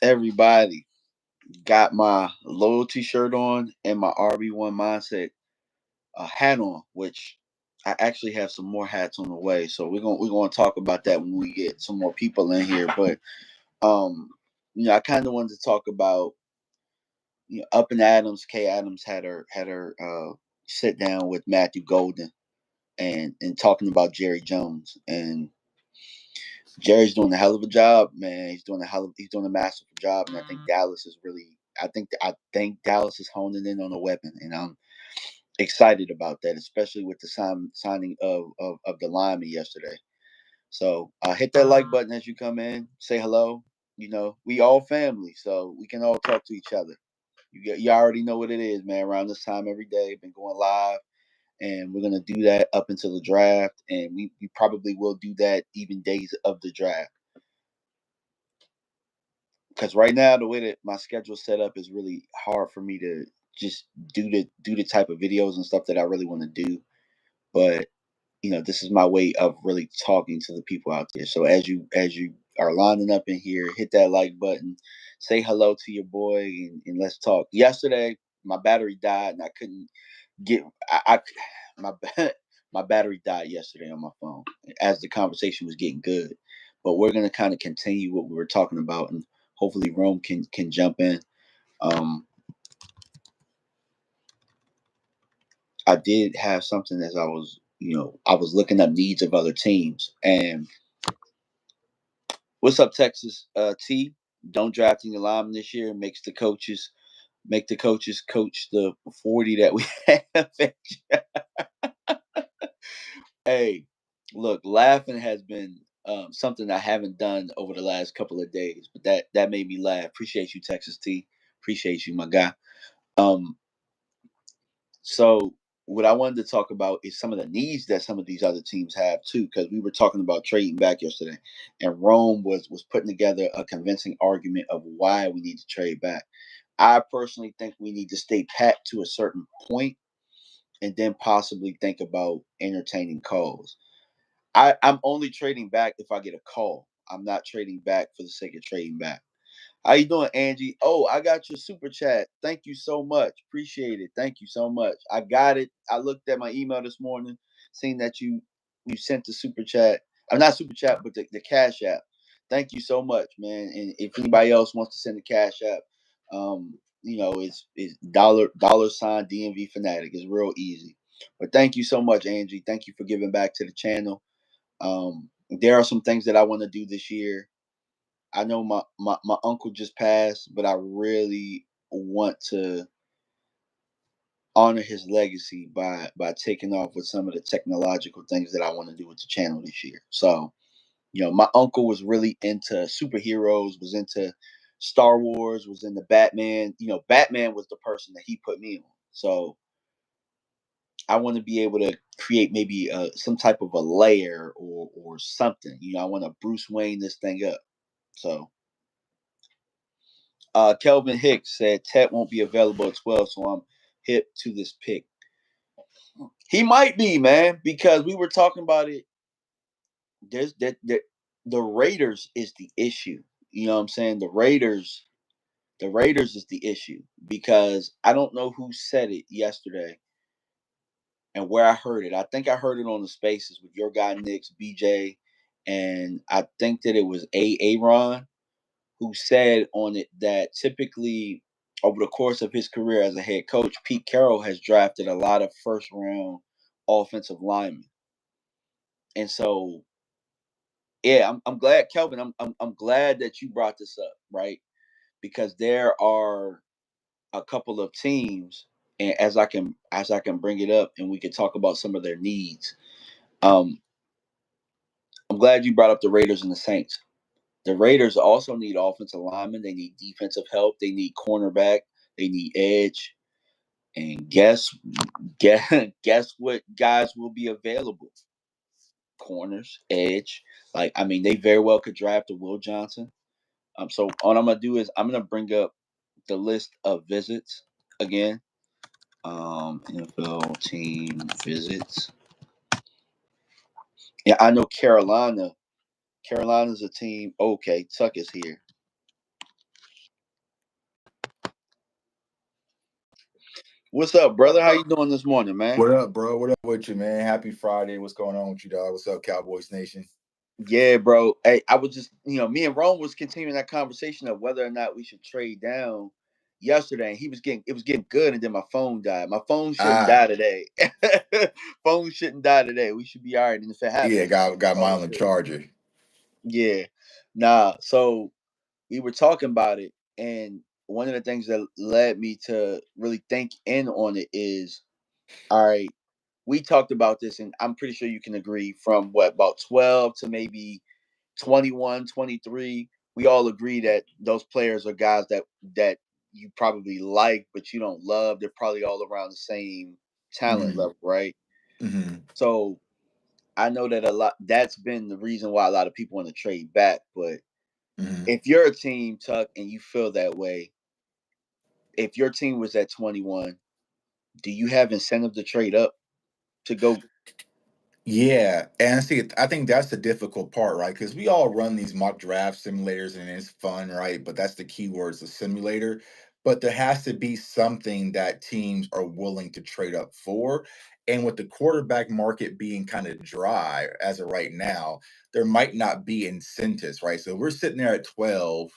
Everybody got my loyalty shirt on and my RB1 mindset hat on, which I actually have some more hats on the way. So we're gonna talk about that when we get some more people in here. But um, I kind of wanted to talk about Up and Adams. Kay Adams had her sit down with Matthew Golden and talking about Jerry Jones, and Jerry's doing a hell of a job, man. He's doing a masterful job, and I think Dallas is really. I think Dallas is honing in on a weapon, and I'm excited about that, especially with the signing of the lineman yesterday. So hit that like button as you come in. Say hello. We all family, so we can all talk to each other. You already know what it is, man. Around this time every day, been going live, and we're gonna do that up until the draft, and we probably will do that even days of the draft. Because right now, the way that my schedule's set up is really hard for me to just do the type of videos and stuff that I really want to do. But this is my way of really talking to the people out there. So as you are lining up in here, hit that like button, say hello to your boy, and let's talk. Yesterday, my battery died, and I couldn't get my my battery died yesterday on my phone as the conversation was getting good. But we're gonna kind of continue what we were talking about, and hopefully Rome can jump in. Um, I did have something as I was looking up needs of other teams. And what's up, Texas? T, don't draft any linemen this year. Make the coaches coach the 40 that we have. Hey, look, laughing has been something I haven't done over the last couple of days, but that made me laugh. Appreciate you, Texas T. Appreciate you, my guy. Um, so what I wanted to talk about is some of the needs that some of these other teams have too, because we were talking about trading back yesterday, and Rome was putting together a convincing argument of why we need to trade back. I personally think we need to stay pat to a certain point, and then possibly think about entertaining calls. I'm only trading back if I get a call. I'm not trading back for the sake of trading back. How you doing, Angie? Oh, I got your super chat. Thank you so much. Appreciate it. Thank you so much. I got it. I looked at my email this morning, seeing that you sent the super chat. I'm not super chat, but the cash app. Thank you so much, man. And if anybody else wants to send the cash app, it's dollar sign DMV Fanatic. It's real easy. But thank you so much, Angie. Thank you for giving back to the channel. There are some things that I want to do this year. I know my uncle just passed, but I really want to honor his legacy by taking off with some of the technological things that I want to do with the channel this year. So, my uncle was really into superheroes, was into Star Wars, was into Batman. Batman was the person that he put me on. So I want to be able to create maybe some type of a layer or something. I want to Bruce Wayne this thing up. So Kelvin Hicks said Tet won't be available at 12, so I'm hip to this pick. He might be, man, because we were talking about it. There's that the Raiders is the issue. You know what I'm saying? The Raiders is the issue because I don't know who said it yesterday and where I heard it. I think I heard it on the spaces with your guy Nick's BJ, and I think that it was Aaron who said on it that typically over the course of his career as a head coach, Pete Carroll has drafted a lot of first round offensive linemen. And so, yeah, I'm glad, Kelvin. I'm glad that you brought this up, right? Because there are a couple of teams, and as I can bring it up, and we can talk about some of their needs. Um, I'm glad you brought up the Raiders and the Saints. The Raiders also need offensive linemen. They need defensive help. They need cornerback. They need edge. And guess what guys will be available? Corners, edge. They very well could draft a Will Johnson. So what I'm gonna do is I'm gonna bring up the list of visits again. NFL team visits. Yeah, I know Carolina. Carolina's a team. Okay, Tuck is here. What's up, brother? How you doing this morning, man? What up, bro? What up with you, man? Happy Friday. What's going on with you, dog? What's up, Cowboys Nation? Yeah, bro. Hey, I was just, me and Rome was continuing that conversation of whether or not we should trade down yesterday. And it was getting good, and then my phone died. My phone shouldn't Ah, die today. Phone shouldn't die today. We should be all right. And if it yeah, happens, got all mine is on the good. charger. Yeah. Nah. So we were talking about it, and one of the things that led me to really think in on it is, all right, we talked about this, and I'm pretty sure you can agree from what, about 12 to maybe 21, 23. We all agree that those players are guys that you probably like, but you don't love. They're probably all around the same talent Mm-hmm. level, right? Mm-hmm. So I know that a lot, that's been the reason why a lot of people want to trade back. But Mm-hmm. if you're a team, Tuck, and you feel that way, if your team was at 21, do you have incentive to trade up to go? Yeah, and see, I think that's the difficult part, right? Because we all run these mock draft simulators and it's fun, right? But that's the key word, is a simulator. But there has to be something that teams are willing to trade up for. And with the quarterback market being kind of dry as of right now, there might not be incentives, right? So we're sitting there at 12.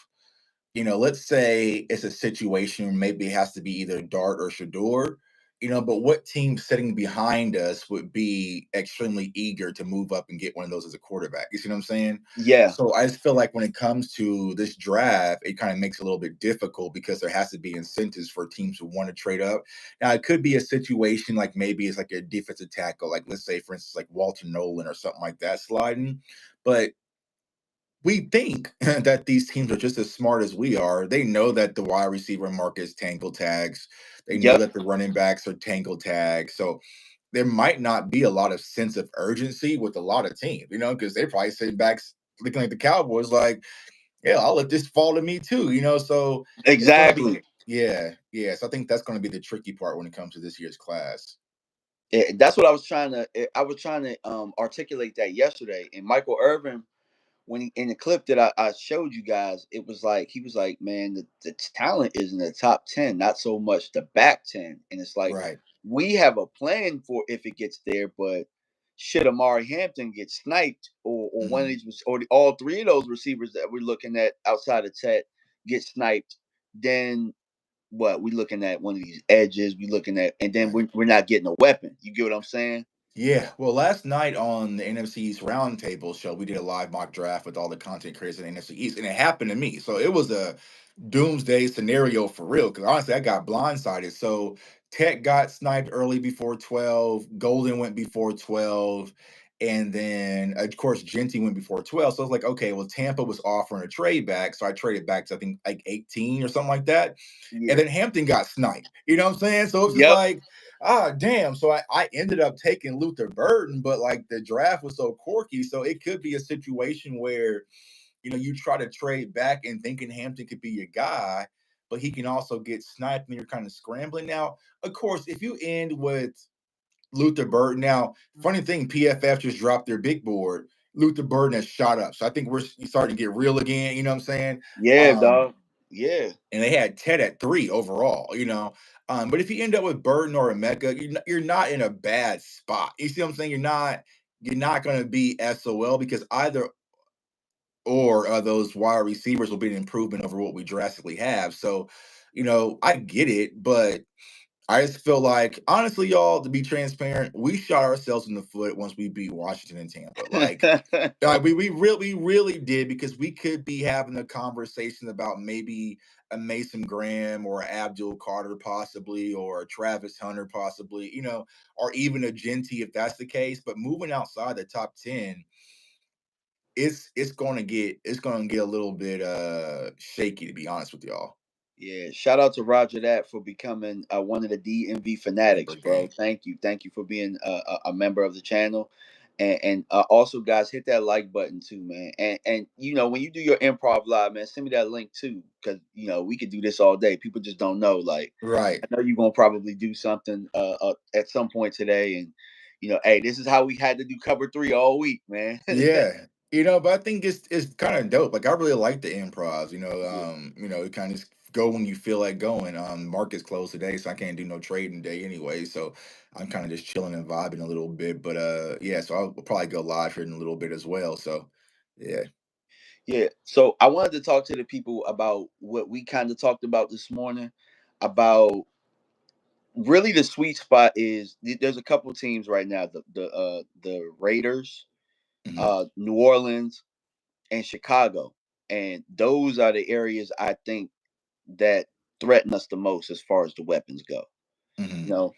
Let's say it's a situation where maybe it has to be either Dart or Shador, but what team sitting behind us would be extremely eager to move up and get one of those as a quarterback? You see what I'm saying? Yeah, So I just feel like when it comes to this draft, it kind of makes it a little bit difficult because there has to be incentives for teams who want to trade up. Now, it could be a situation like maybe it's like a defensive tackle, like let's say, for instance, like Walter Nolan or something like that sliding. But we think that these teams are just as smart as we are. They know that the wide receiver market is tangle tags. They know yep, that the running backs are tangle tags. So there might not be a lot of sense of urgency with a lot of teams, because they probably sit back looking like the Cowboys, like, yeah, I'll let this fall to me too. So it's going to be, exactly. yeah, yeah. So I think that's going to be the tricky part when it comes to this year's class. That's what I was trying to. I was trying to articulate that yesterday. And Michael Irvin, when he, in the clip that I showed you guys, it was like he was like, "Man, the talent is in the top 10, not so much the back 10." And it's like Right. we have a plan for if it gets there, but should Amari Hampton get sniped, or one of Hmm. these, all three of those receivers that we're looking at outside of Tet get sniped, then what, we looking at one of these edges, we looking at, and then Right. we're not getting a weapon. You get what I'm saying? Yeah, well, last night on the NFC East Roundtable show, we did a live mock draft with all the content creators in the NFC East, and it happened to me. So it was a doomsday scenario for real. Because honestly, I got blindsided. So Tech got sniped early before 12. Golden went before 12. And then, of course, Genty went before 12. So I was like, okay, well, Tampa was offering a trade back. So I traded back to, I think, like 18 or something like that. And Yeah. then Hampton got sniped. You know what I'm saying? So it was just Yep. like, damn. So I ended up taking Luther Burden, but like the draft was so quirky. So it could be a situation where you try to trade back and thinking Hampton could be your guy, but he can also get sniped and you're kind of scrambling. Now, of course, if you end with Luther Burden, now, funny thing, PFF just dropped their big board. Luther Burden has shot up. So I think we're starting to get real again. You know what I'm saying? Yeah, Um, dog. Yeah. and they had Ted at 3 overall. But if you end up with Burden or Emeka, you're not in a bad spot. You see what I'm saying? You're not going to be SOL because either or those wide receivers will be an improvement over what we drastically have. So, I get it, but I just feel like, honestly, y'all, to be transparent, we shot ourselves in the foot once we beat Washington and Tampa. We really did, because we could be having a conversation about maybe a Mason Graham or Abdul Carter possibly, or a Travis Hunter possibly, or even a Genty if that's the case. But moving outside the top 10, it's gonna get a little bit shaky, to be honest with y'all. Yeah, shout out to Roger that for becoming one of the DMV Happy Fanatics, bro. birthday. Thank you for being a member of the channel, and also, guys, hit that like button too, man. And when you do your improv live, man, send me that link too, because we could do this all day. People just don't know. Like, Right. I know you're gonna probably do something at some point today, and hey, this is how we had to do cover three all week, man. Yeah. But I think it's kind of dope. Like I really like the improvs. Yeah. It kind of go when you feel like going. Market's closed today, so I can't do no trading today anyway. So I'm kind of just chilling and vibing a little bit. But yeah, so I'll probably go live here in a little bit as well. So yeah. Yeah. So I wanted to talk to the people about what we kind of talked about this morning about really the sweet spot is there's a couple teams right now, the Raiders, Mhm. New Orleans, and Chicago. And those are the areas I think that threaten us the most as far as the weapons go. You Mhm. know,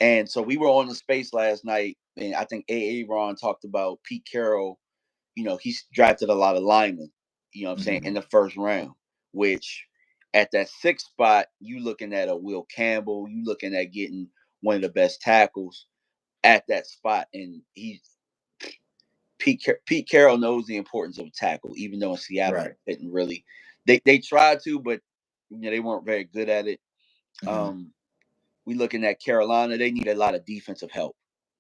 and so we were on the space last night, and I think Ron talked about Pete Carroll. He's drafted a lot of linemen, what I'm saying, in Mhm. the first round, which at that sixth spot, you looking at a Will Campbell, you looking at getting one of the best tackles at that spot. And Pete Carroll knows the importance of a tackle, even though in Seattle Right. they didn't really. They tried to, but they weren't very good at it. Mhm. Um, we looking at Carolina, they need a lot of defensive help.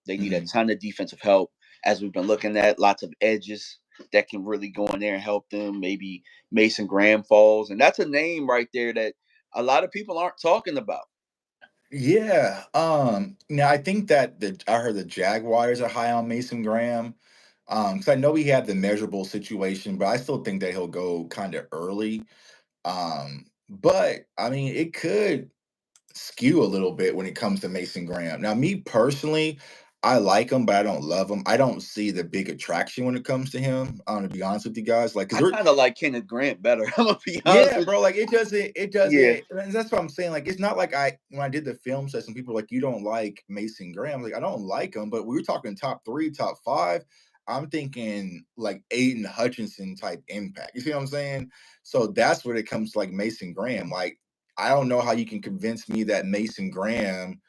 They need a Mhm. ton of defensive help, as we've been looking at lots of edges that can really go in there and help them. Maybe Mason Graham falls, and that's a name right there that a lot of people aren't talking about. Yeah. Now I think that I heard the Jaguars are high on Mason Graham. Because I know he had the measurable situation, but I still think that he'll go kind of early. But I mean, it could skew a little bit when it comes to Mason Graham. Now, me personally, I like him, but I don't love him. I don't see the big attraction when it comes to him. To be honest with you guys, like, because I we're kind of like Kenneth Grant better. I'm gonna be honest yeah, with bro. Like it you. Yeah, doesn't. And that's what I'm saying. Like it's not like when I did the film session, people were like, you don't like Mason Graham. Like I don't like him, but we were talking top three, top five. I'm thinking like Aiden Hutchinson type impact. You see what I'm saying? So that's what it comes to like Mason Graham. Like I don't know how you can convince me that Mason Graham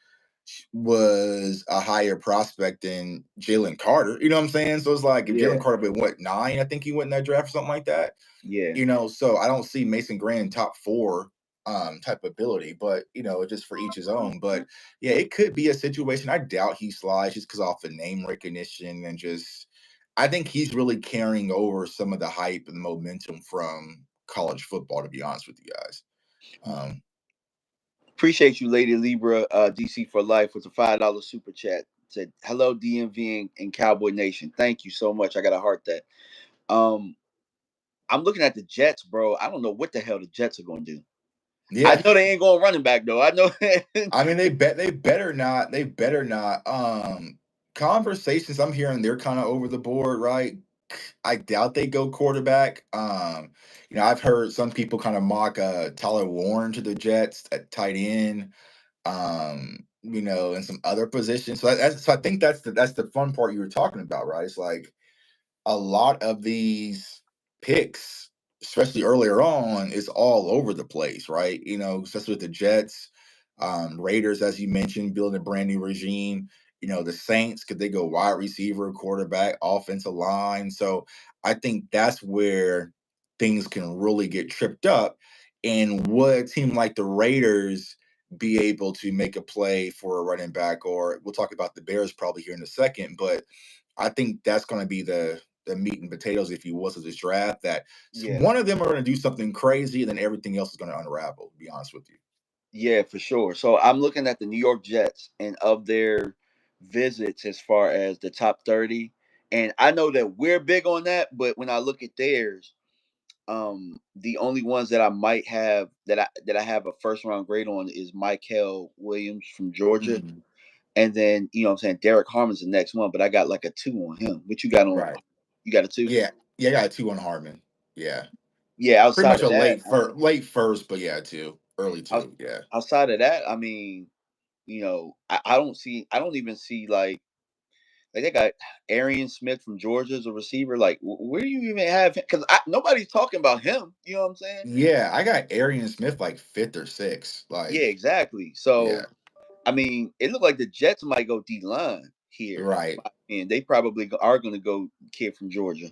was a higher prospect than Jalen Carter. You know what I'm saying? So it's like if Jalen yeah, Carter went what 9, I think he went in that draft or something like that. yeah. So I don't see Mason Graham top four type ability, but just for each his own. But yeah, it could be a situation. I doubt he slides just because off the name recognition and just I think he's really carrying over some of the hype and momentum from college football, to be honest with you guys. Um, Appreciate you, Lady Libra, DC for life with a $5 super chat. Said hello, DMV and Cowboy Nation. Thank you so much. I got to heart that. Um, I'm looking at the Jets, bro. I don't know what the hell the Jets are going to do. I yeah. know they ain't going running back though. I know. I mean, they better not. They better not. Conversations I'm hearing they're kind of over the board, right? I doubt they go quarterback. I've heard some people kind of mock Tyler Warren to the Jets at tight end. And some other positions. So I think that's the fun part you were talking about, right? It's like a lot of these picks, especially earlier on, is all over the place, right? Especially with the Jets, Raiders, as you mentioned, building a brand new regime. The Saints, could they go wide receiver, quarterback, offensive line? So I think that's where things can really get tripped up. And would a team like the Raiders be able to make a play for a running back? Or we'll talk about the Bears probably here in a second, but I think that's going to be the meat and potatoes, if you will, of this draft. That Yeah, one of them are going to do something crazy, and then everything else is going to unravel. To be honest with you. yeah, for sure. So I'm looking at the New York Jets and of their visits as far as the top 30, and I know that we're big on that. But when I look at theirs, the only ones that I might have that I have a first round grade on is Michael Williams from Georgia. Mhm. And then, what I'm saying, Derek Harmon's the next one, but I got like a 2 on him. What you got on? Right. You got a 2? Yeah. Yeah. I got a 2 on Harmon. Yeah. Yeah, Pretty outside much of a that, late first, but yeah, 2 early out- 2. Yeah. outside of that, I mean, I don't even see like they got Arian Smith from Georgia as a receiver. Like, where do you even have him? Because nobody's talking about him. You know what I'm saying? Yeah. I got Arian Smith like fifth or sixth. Yeah, Like, exactly. yeah. So, I mean, it looked like the Jets might go D line here, Right. and they probably are going to go kid from Georgia.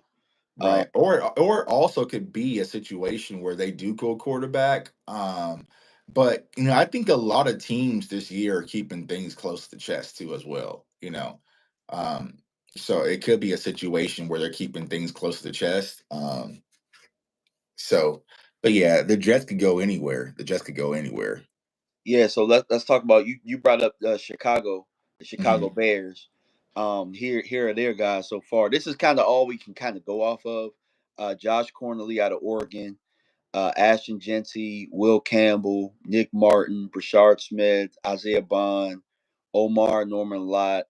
Um, Right. Or also could be a situation where they do go quarterback. But I think a lot of teams this year are keeping things close to the chest too as well. Um, so it could be a situation where they're keeping things close to the chest. So But yeah, the Jets could go anywhere. The Jets could go anywhere. Yeah, so let's talk about you. You brought up Chicago, the Chicago Hmm. Bears. Here are their guys so far. This is kind of all we can kind of go off of. Josh Cornelly out of Oregon, Ashton Genty, Will Campbell, Nick Martin, Brashard Smith, Isaiah Bond, Omar Norman Lott,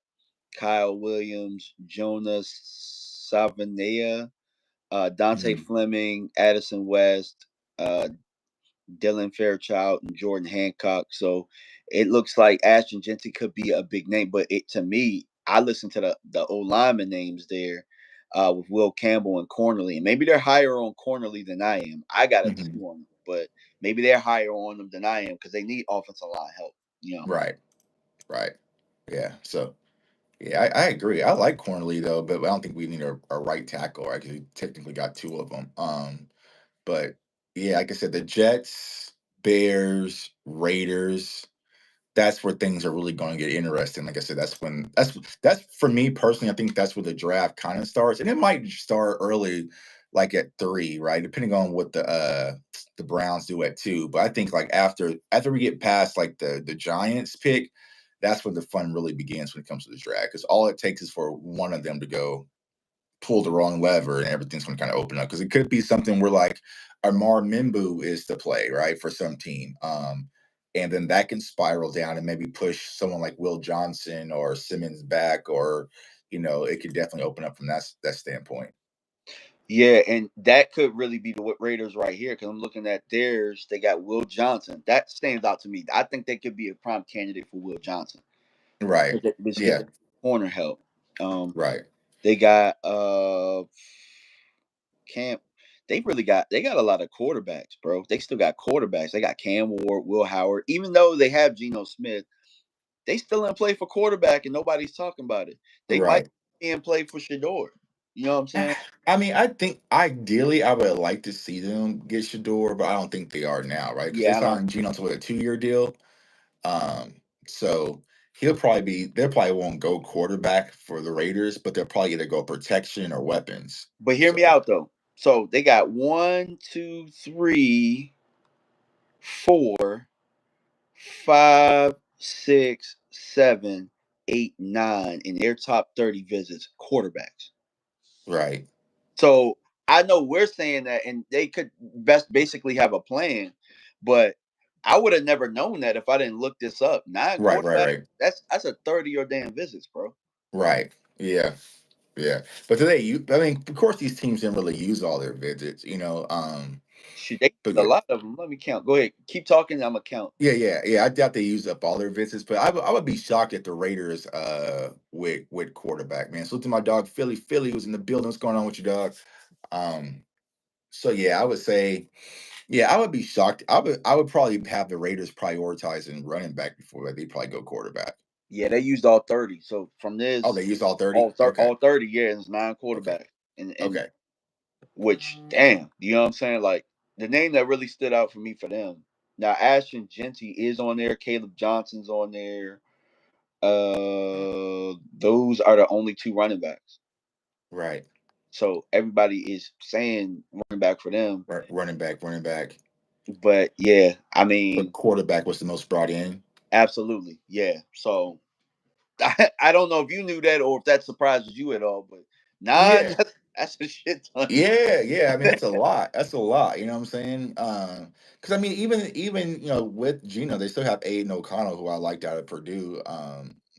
Kyle Williams, Jonas Savanea, Dante Hmm. Fleming, Addison West, Dylan Fairchild, and Jordan Hancock. So it looks like Ashton Genty could be a big name, but it to me, I listen to the O lineman names there with Will Campbell and Cornerly, and maybe they're higher on Cornerly than I am. I got a Hmm. two on them, but maybe they're higher on them than I am because they need offensive line help. You know. Right. Right. Yeah. So yeah, I agree. I like Cornely though, but I don't think we need a right tackle, right? Because we technically got two of them. But yeah, like I said, the Jets, Bears, Raiders. That's where things are really going to get interesting. Like I said, that's for me personally. I think that's where the draft kind of starts, and it might start early, like at 3, right? Depending on what the Browns do at 2. But I think like after we get past like the Giants pick, that's when the fun really begins when it comes to the draft. Because all it takes is for one of them to go pull the wrong lever and everything's going to kind of open up because it could be something where like Amar Mimbu is to play right for some team, and then that can spiral down and maybe push someone like Will Johnson or Simmons back, or it could definitely open up from that standpoint. Yeah, and that could really be the Raiders right here because I'm looking at theirs. They got Will Johnson. That stands out to me. I think they could be a prime candidate for Will Johnson Right. because Yeah. they corner help. Um, Right. they got Cam. They got a lot of quarterbacks, bro. They still got quarterbacks. They got Cam Ward, Will Howard. Even though they have Geno Smith, they still in play for quarterback, and nobody's talking about it. They might Right. be in play for Shador. You know what I'm saying? I mean, I think ideally I would like to see them get Shador, but I don't think they are now, right? Because they Yeah, I don't. signed Geno to a 2-year deal. So they probably won't go quarterback for the Raiders, but they'll probably either go protection or weapons. But hear me So out though. So they got one, two, three, four, five, six, seven, eight, nine in their top 30 visits quarterbacks. right, So I know we're saying that, and they could best basically have a plan, but I would have never known that if I didn't look this up. Nine right, right, quarterbacks. right, That's a 30 or damn visits, bro. right. Yeah, yeah. But today, I mean, of course, these teams didn't really use all their visits, Shit, they But a yeah, lot of them. Let me count. Go ahead, keep talking. I'm gonna count. yeah. I doubt they used up all their visits, but I would be shocked if the Raiders with quarterback, man. So to my dog Philly was in the building. What's going on with you, dog? Um, so yeah, I would say. Yeah, I would be shocked. I would probably have the Raiders prioritizing running back before they probably go quarterback. Yeah, they used all 30. So from Oh, this, they used all 30? Okay. all 30. Yeah, it's nine Okay. quarterbacks, and Okay. which damn, you know what I'm saying? Like the name that really stood out for me for them. Now Ashton Genty is on there. Caleb Johnson's on there. Those are the only two running backs. Right. So everybody is saying running back for them. Running back, running back. But yeah, I But mean, quarterback was the most brought in. absolutely, yeah. So I don't know if you knew that or if that surprises you at all, but nine, Yeah. that's a shit ton. Yeah. I mean, that's a lot. That's a lot. You know what I'm saying? Because I mean, even with Gino, they still have Aiden O'Connell, who I liked out of Purdue.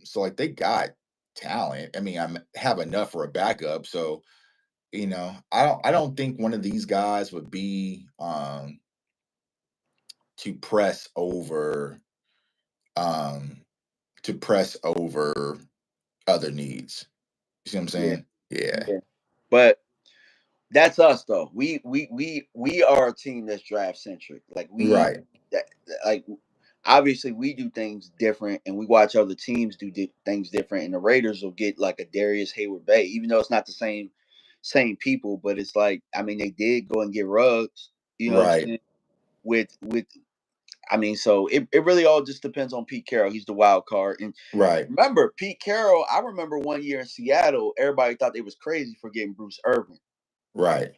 So like they got talent. I mean, I have enough for a backup. So I don't think one of these guys would be to press over um to press over other needs. You see what I'm Yeah, saying? Yeah. yeah. But that's us though. We are a team that's draft centric. Like Right. like obviously we do things different and we watch other teams do things different and the Raiders will get like a Darius Hayward Bay even though it's not the same people, but it's like I mean they did go and get Ruggs, you know what I'm Right. saying? With I mean so it really all just depends on Pete Carroll. He's the wild card. And Right. remember Pete Carroll, I remember one year in Seattle, everybody thought they was crazy for getting Bruce Irvin, Right.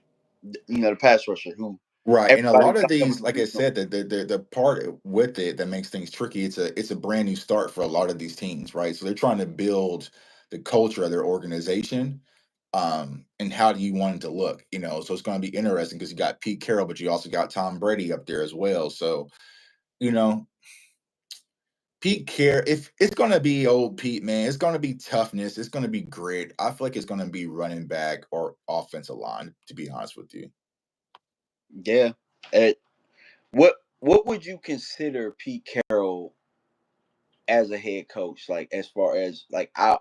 the pass rusher who Right, and a Everybody lot of got them these, like I original. said, the part with it that makes things tricky, it's a brand new start for a lot of these teams, right? So they're trying to build the culture of their organization, and how do you want it to look, you know? So it's going to be interesting because you got Pete Carroll, but you also got Tom Brady up there as well. So you know, Pete Carroll, if it's going to be old Pete, man, it's going to be toughness, it's going to be grit. I feel like it's going to be running back or offensive line, to be honest with you. Yeah. Uh, what would you consider Pete Carroll as a head coach? Like as far as like I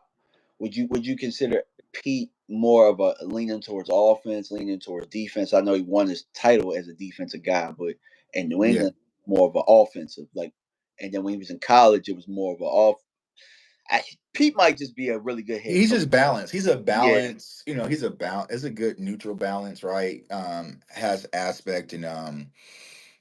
would you consider Pete more of a leaning towards offense, leaning towards defense? I know he won his title as a defensive guy, but in New Yeah. England, more of an offensive. Like, and then when he was in college, it was more of an off. Pete might just be a really good head He's coach. just balanced. He's a Yeah, balance, you know, he's a balance, it's a good neutral balance, right? Has aspect and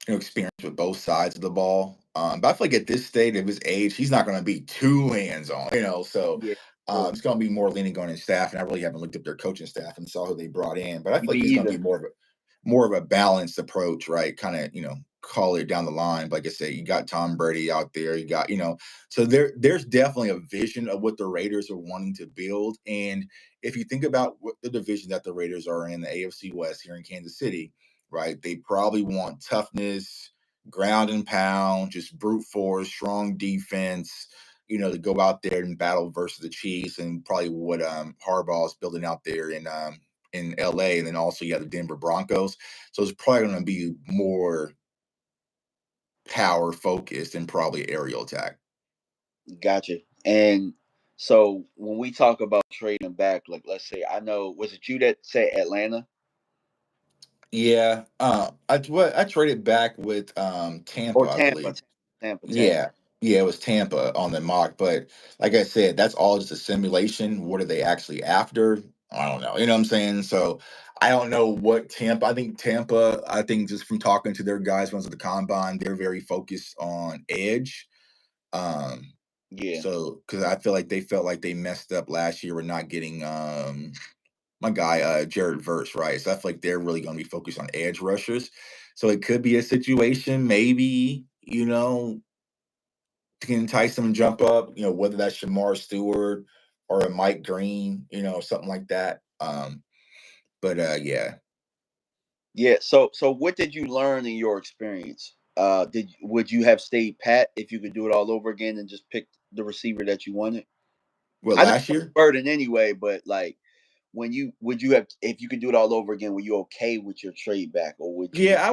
experience with both sides of the ball. But I feel like at this state of his age, he's not gonna be too hands on, so yeah, true. it's gonna be more leaning on his staff. And I really haven't looked up their coaching staff and saw who they brought in, but I feel Me like he's gonna be either. more of a balanced approach, right? Kind of, call it down the line. Like I said, you got Tom Brady out there, you got, so there's definitely a vision of what the Raiders are wanting to build. And if you think about what the division that the Raiders are in, the AFC West here in Kansas City, right? They probably want toughness, ground and pound, just brute force, strong defense, to go out there and battle versus the Chiefs and probably what Harbaugh is building out there in LA, and then also you have the Denver Broncos. So it's probably going to be more power focused and probably aerial attack. Gotcha. And so when we talk about trading back, like let's say I know was it you that said Atlanta Yeah, I traded back with Tampa, or I Tampa? believe. Tampa. Yeah, yeah, it was Tampa on the mock, but like I said, that's all just a simulation. What are they actually after? I don't know. You know what I'm saying? So I don't know what Tampa. I think just from talking to their guys once at the combine, they're very focused on edge. Um, Yeah, so because I feel like they felt like they messed up last year with not getting my guy Jared Verse, right? So I feel like they're really going to be focused on edge rushers. So it could be a situation, maybe, to entice them and jump up, whether that's Shamar Stewart or a Mike Green, something like that. But yeah. yeah. So what did you learn in your experience? Would you have stayed pat if you could do it all over again and just pick the receiver that you wanted? What, I know last it's year? burden anyway, but like when you would you have if you could do it all over again, were you okay with your trade back, or would you? Yeah, I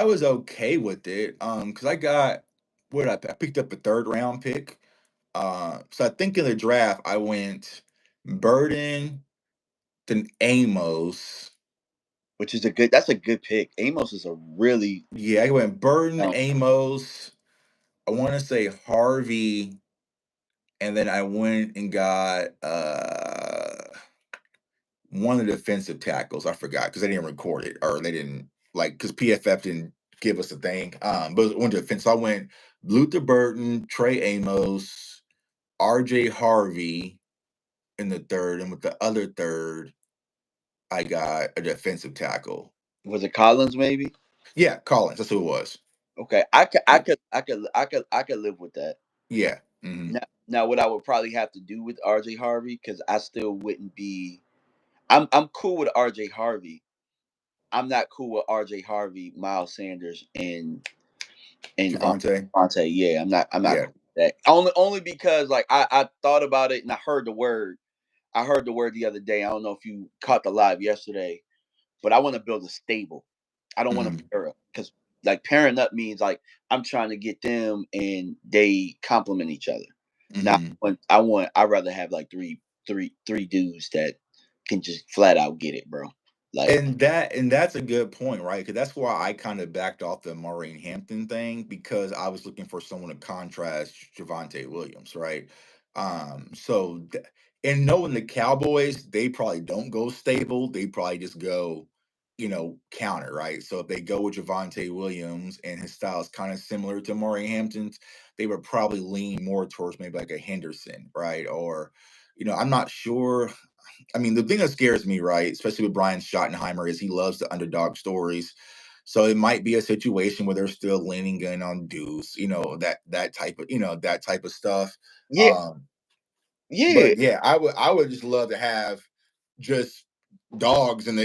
was okay with it. Because I got I picked up a third round pick. So I think in the draft I went Burden, then Amos. Which is a good. That's a good pick. Amos is a really Yeah, I went Burden, um, Amos. I want to say Harvey, and then I went and got one of the defensive tackles. I forgot because they didn't record it or they didn't because PFF didn't give us a thing. But it was one defense. So I went Luther Burton, Trey Amos, RJ Harvey in the third, and with the other third, I got a defensive tackle. was it Collins maybe? Yeah, Collins. That's who it was. Okay, I could live with that. Yeah. Hmm. Now, what I would probably have to do with RJ Harvey because I still wouldn't be. I'm cool with RJ Harvey. I'm not cool with RJ Harvey, Miles Sanders, and Javante. Fonte. Yeah, I'm not Yeah. cool with that. Only because like I thought about it and I heard the word. I heard the word the other day. I don't know if you caught the live yesterday, but I want to build a stable. I don't want to Hmm. pair up because like pairing up means like I'm trying to get them and they complement each other. Now, Hmm. I'd rather have like three dudes that can just flat out get it, bro. Like, And that's a good point, right? Because that's why I kind of backed off the Maureen Hampton thing because I was looking for someone to contrast Javante Williams, right? So and knowing the Cowboys, they probably don't go stable. They probably just go, counter, right? So if they go with Javante Williams and his style is kind of similar to Maureen Hampton's, they would probably lean more towards maybe like a Henderson, right? Or, I'm not sure. I mean, the thing that scares me, right, especially with Brian Schottenheimer, is he loves the underdog stories. So it might be a situation where they're still leaning in on Deuce, that type of stuff. Yeah, Um, yeah, but yeah, I would just love to have just dogs in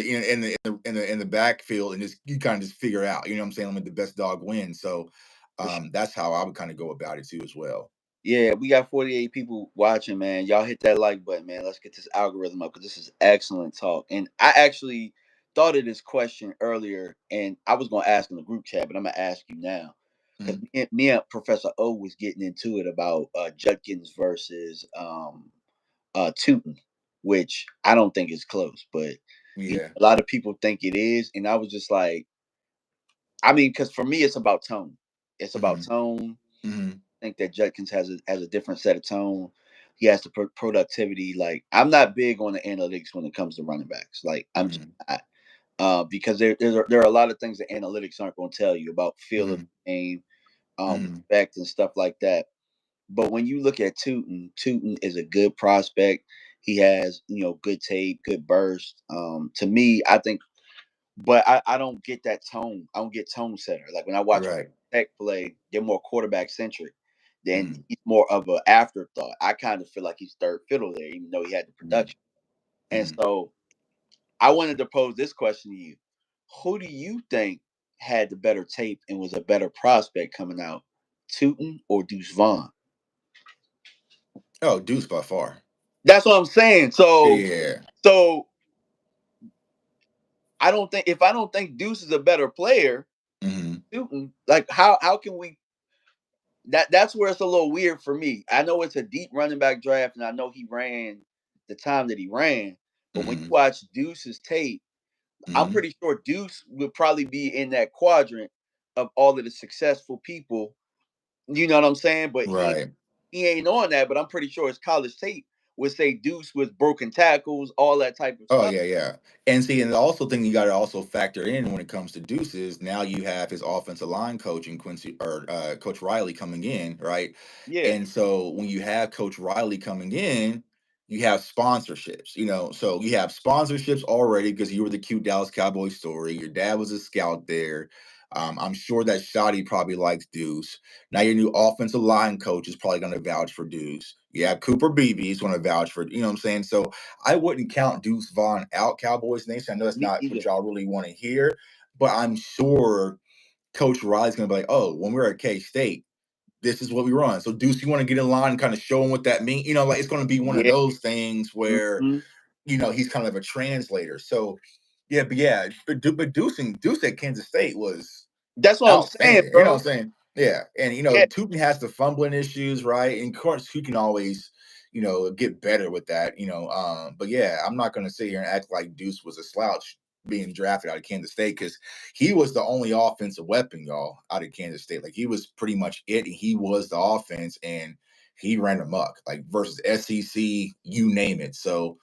the backfield, and just you kind of just figure out, you know what I'm saying, like the best dog wins. So for sure. that's how I would kind of go about it too as well. Yeah, we got 48 people watching, man. Y'all hit that like button, man. Let's get this algorithm up because this is excellent talk. And I actually thought of this question earlier, and I was going to ask in the group chat, but I'm going to ask you now because Mhm. me and Professor O was getting into it about Judkins versus Tootin, which I don't think is close, but Yeah. a lot of people think it is. And I was just like, I mean, because for me, it's about tone. It's about Hmm. tone. Hmm. Think that Judkins has a different set of tone. He has the productivity. Like I'm not big on the analytics when it comes to running backs. Like I'm just Hmm. not, because there are a lot of things that analytics aren't going to tell you about feel of Hmm. the game, Hmm. respect and stuff like that. But when you look at Tootin is a good prospect. He has good tape, good burst. To me, I think but I don't get that tone. I don't get tone setter. Like when I watch Right. Tech play, they're more quarterback centric. Then Hmm. he's more of an afterthought. I kind of feel like he's third fiddle there, even though he had the Hmm. production. And Hmm. so I wanted to pose this question to you: who do you think had the better tape and was a better prospect coming out, Tootin or Deuce Vaughn? Oh, Deuce by far. That's what I'm saying. Yeah. So I don't think if I don't think Deuce is a better player, Hmm. Tootin, like how can we that's where it's a little weird for me. I know it's a deep running back draft, and I know he ran the time that he ran. But when you Hmm. watch Deuce's tape, I'm Hmm. pretty sure Deuce would probably be in that quadrant of all of the successful people. You know what I'm saying? But Right. he ain't on that. But I'm pretty sure his college tape would say Deuce with broken tackles, all that type of Oh stuff. yeah, yeah. And see, and the also thing you got to also factor in when it comes to Deuces, now you have his offensive line coach in Quincy, or Coach Riley coming in, right? Yeah, And so when you have Coach Riley coming in, you have sponsorships, so you have sponsorships already because you were the cute Dallas Cowboys story. Your dad was a scout there. I'm sure that Shoddy probably likes Deuce. Now your new offensive line coach is probably going to vouch for Deuce. Yeah, Cooper Beebe is going to vouch for, what I'm saying? So I wouldn't count Deuce Vaughn out, Cowboys Nation. I know that's me not what either. y'all really want to hear, but I'm sure Coach Riley's going to be like, oh, when we were at K State, this is what we run. So, Deuce, you want to get in line and kind of show him what that means? Like it's going to be one of Yeah, those things where, mhm. he's kind of a translator. So, yeah, but Deuce at Kansas State was That's what I'm saying, outstanding. You know bro. what I'm saying? Yeah. And Yeah, Tootin has the fumbling issues, right? And of course, he can always, get better with that, but yeah, I'm not gonna sit here and act like Deuce was a slouch being drafted out of Kansas State because he was the only offensive weapon, y'all, out of Kansas State. Like he was pretty much it, and he was the offense, and he ran amok, like versus SEC, you name it. So,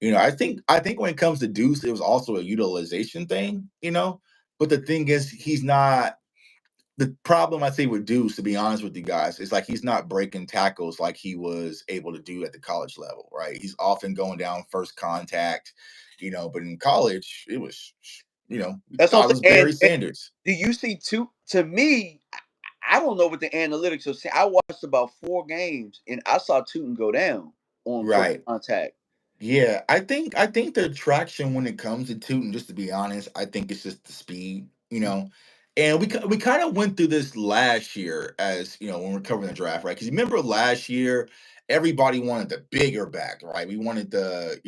I think when it comes to Deuce, it was also a utilization thing. But the thing is, he's not the problem I see with Deuce, to be honest with you guys, is like he's not breaking tackles like he was able to do at the college level, right? He's often going down first contact, but in college, it was, that's what thought I'm it was saying. Barry Sanders. Do you see two? To me, I don't know what the analytics are saying. I watched about 4 games and I saw Tootin go down on first Right. contact. Yeah, I think the traction when it comes to Tootin, just to be honest, I think it's just the speed. And we kind of went through this last year as when we're covering the draft, right? Because you remember last year, everybody wanted the bigger back, right? We wanted the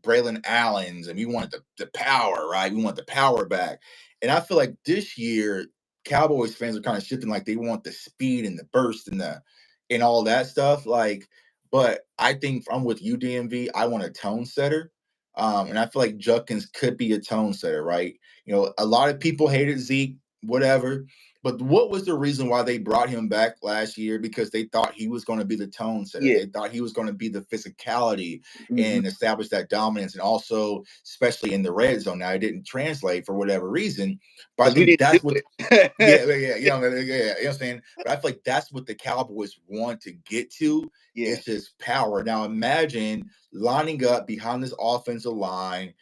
Braylon Allens, and we wanted the power, right? We want the power back. And I feel like this year, Cowboys fans are kind of shifting, like they want the speed and the burst and all that stuff, like. But I think I'm with you, DMV. I want a tone setter. And I feel like Judkins could be a tone setter, right? A lot of people hated Zeke, whatever. But what was the reason why they brought him back last year? Because they thought he was going to be the tone setter. Yeah. They thought he was going to be the physicality Hmm. and establish that dominance, and also, especially in the red zone. Now, it didn't translate for whatever reason, but I Because we think didn't do that's what it. yeah, yeah, you know what I'm saying? But I feel like that's what the Cowboys want to get to. Yeah. It's just power. Now imagine lining up behind this offensive line.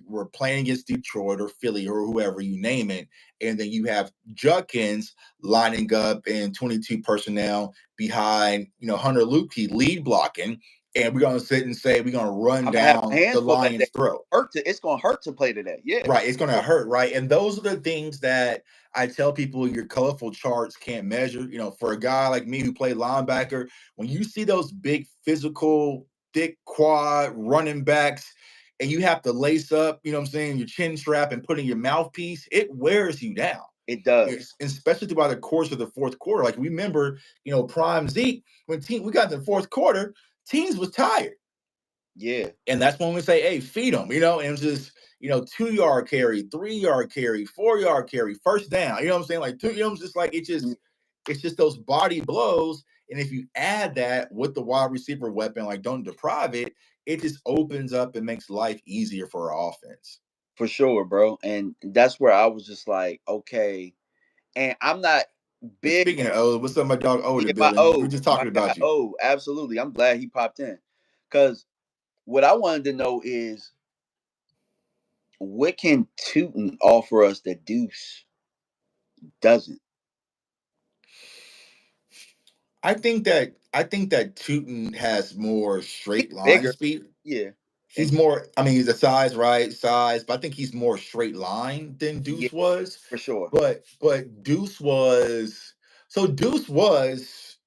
we're playing against Detroit or Philly or whoever, you name it, and then you have Judkins lining up in 22 personnel behind, Hunter Lupke lead blocking, and we're gonna sit and say we're gonna run I'm gonna have my down the hands full that day. Lions' throat. It's gonna hurt to play today. Yeah, Right, it's gonna sure. hurt, right? And those are the things that I tell people your colorful charts can't measure. For a guy like me who played linebacker, when you see those big physical, thick quad running backs, and you have to lace up, what I'm saying, your chin strap and put in your mouthpiece, it wears you down. It does. Especially throughout the course of the fourth quarter. Like remember, prime Zeke, when we got to the fourth quarter, teams was tired. Yeah. And that's when we say, hey, feed them, and it's just, 2 yard carry, 3 yard carry, 4 yard carry, first down. You know what I'm saying? Like two, it's just like it's just those body blows. And if you add that with the wide receiver weapon, like don't deprive it, it just opens up and makes life easier for our offense. For sure, bro. And that's where I was just like, okay. And I'm not And big. speaking of O, what's up, my dog O in the Yeah, my building? We're O, just my talking guy about you. O, absolutely. I'm glad he popped in. Cause what I wanted to know is what can Tootin offer us that Deuce doesn't? I think that Tootin has more He's straight line bigger. speed. Yeah. He's And more, I mean, he's a size, right? Size, but I think he's more straight line than yeah, Deuce was. for sure. But Deuce was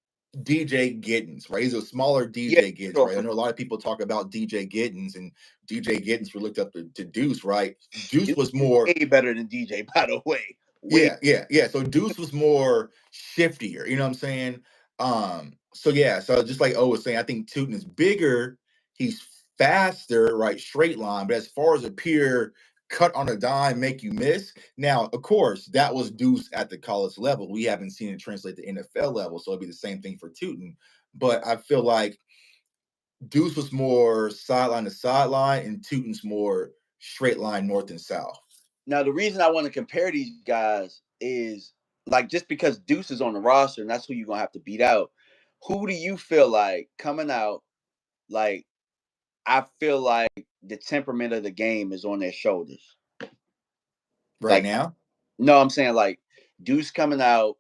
DJ Giddens, right? He's a smaller Yeah, DJ for Giddens, sure. right? I know a lot of people talk about DJ Giddens and DJ Giddens were looked up to Deuce, right? Deuce Deuce was is more. way better than DJ, by the way. Way Yeah. So Deuce was more shiftier, you know what I'm saying? So yeah, so just like O was saying, I think Tootin is bigger, he's faster, right? Straight line, but as far as a pure cut on a dime, make you miss. Now, of course, that was Deuce at the college level. We haven't seen it translate to NFL level, so it'll be the same thing for Tootin. But I feel like Deuce was more sideline to sideline, and Tootin's more straight line north and south. Now the reason I want to compare these guys is like just because Deuce is on the roster and that's who you're gonna have to beat out. Who do you feel like coming out? Like I feel like the temperament of the game is on their shoulders. Right Like now, no, I'm saying like Deuce coming out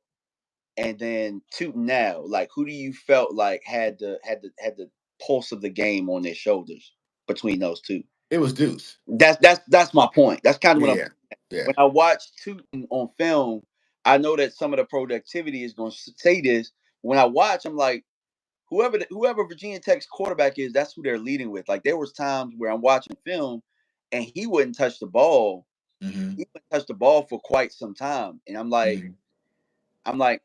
and then Tootin now. Like who do you felt like had the pulse of the game on their shoulders between those two? it was Deuce. That's my point. That's kind of what I'm. Yeah, yeah. When I watch Tootin on film, I know that some of the productivity is going to say this. When I watch, I'm like, whoever Virginia Tech's quarterback is, that's who they're leading with. Like there was times where I'm watching film, and he wouldn't touch the ball. Hmm. He wouldn't touch the ball for quite some time, and Hmm. I'm like,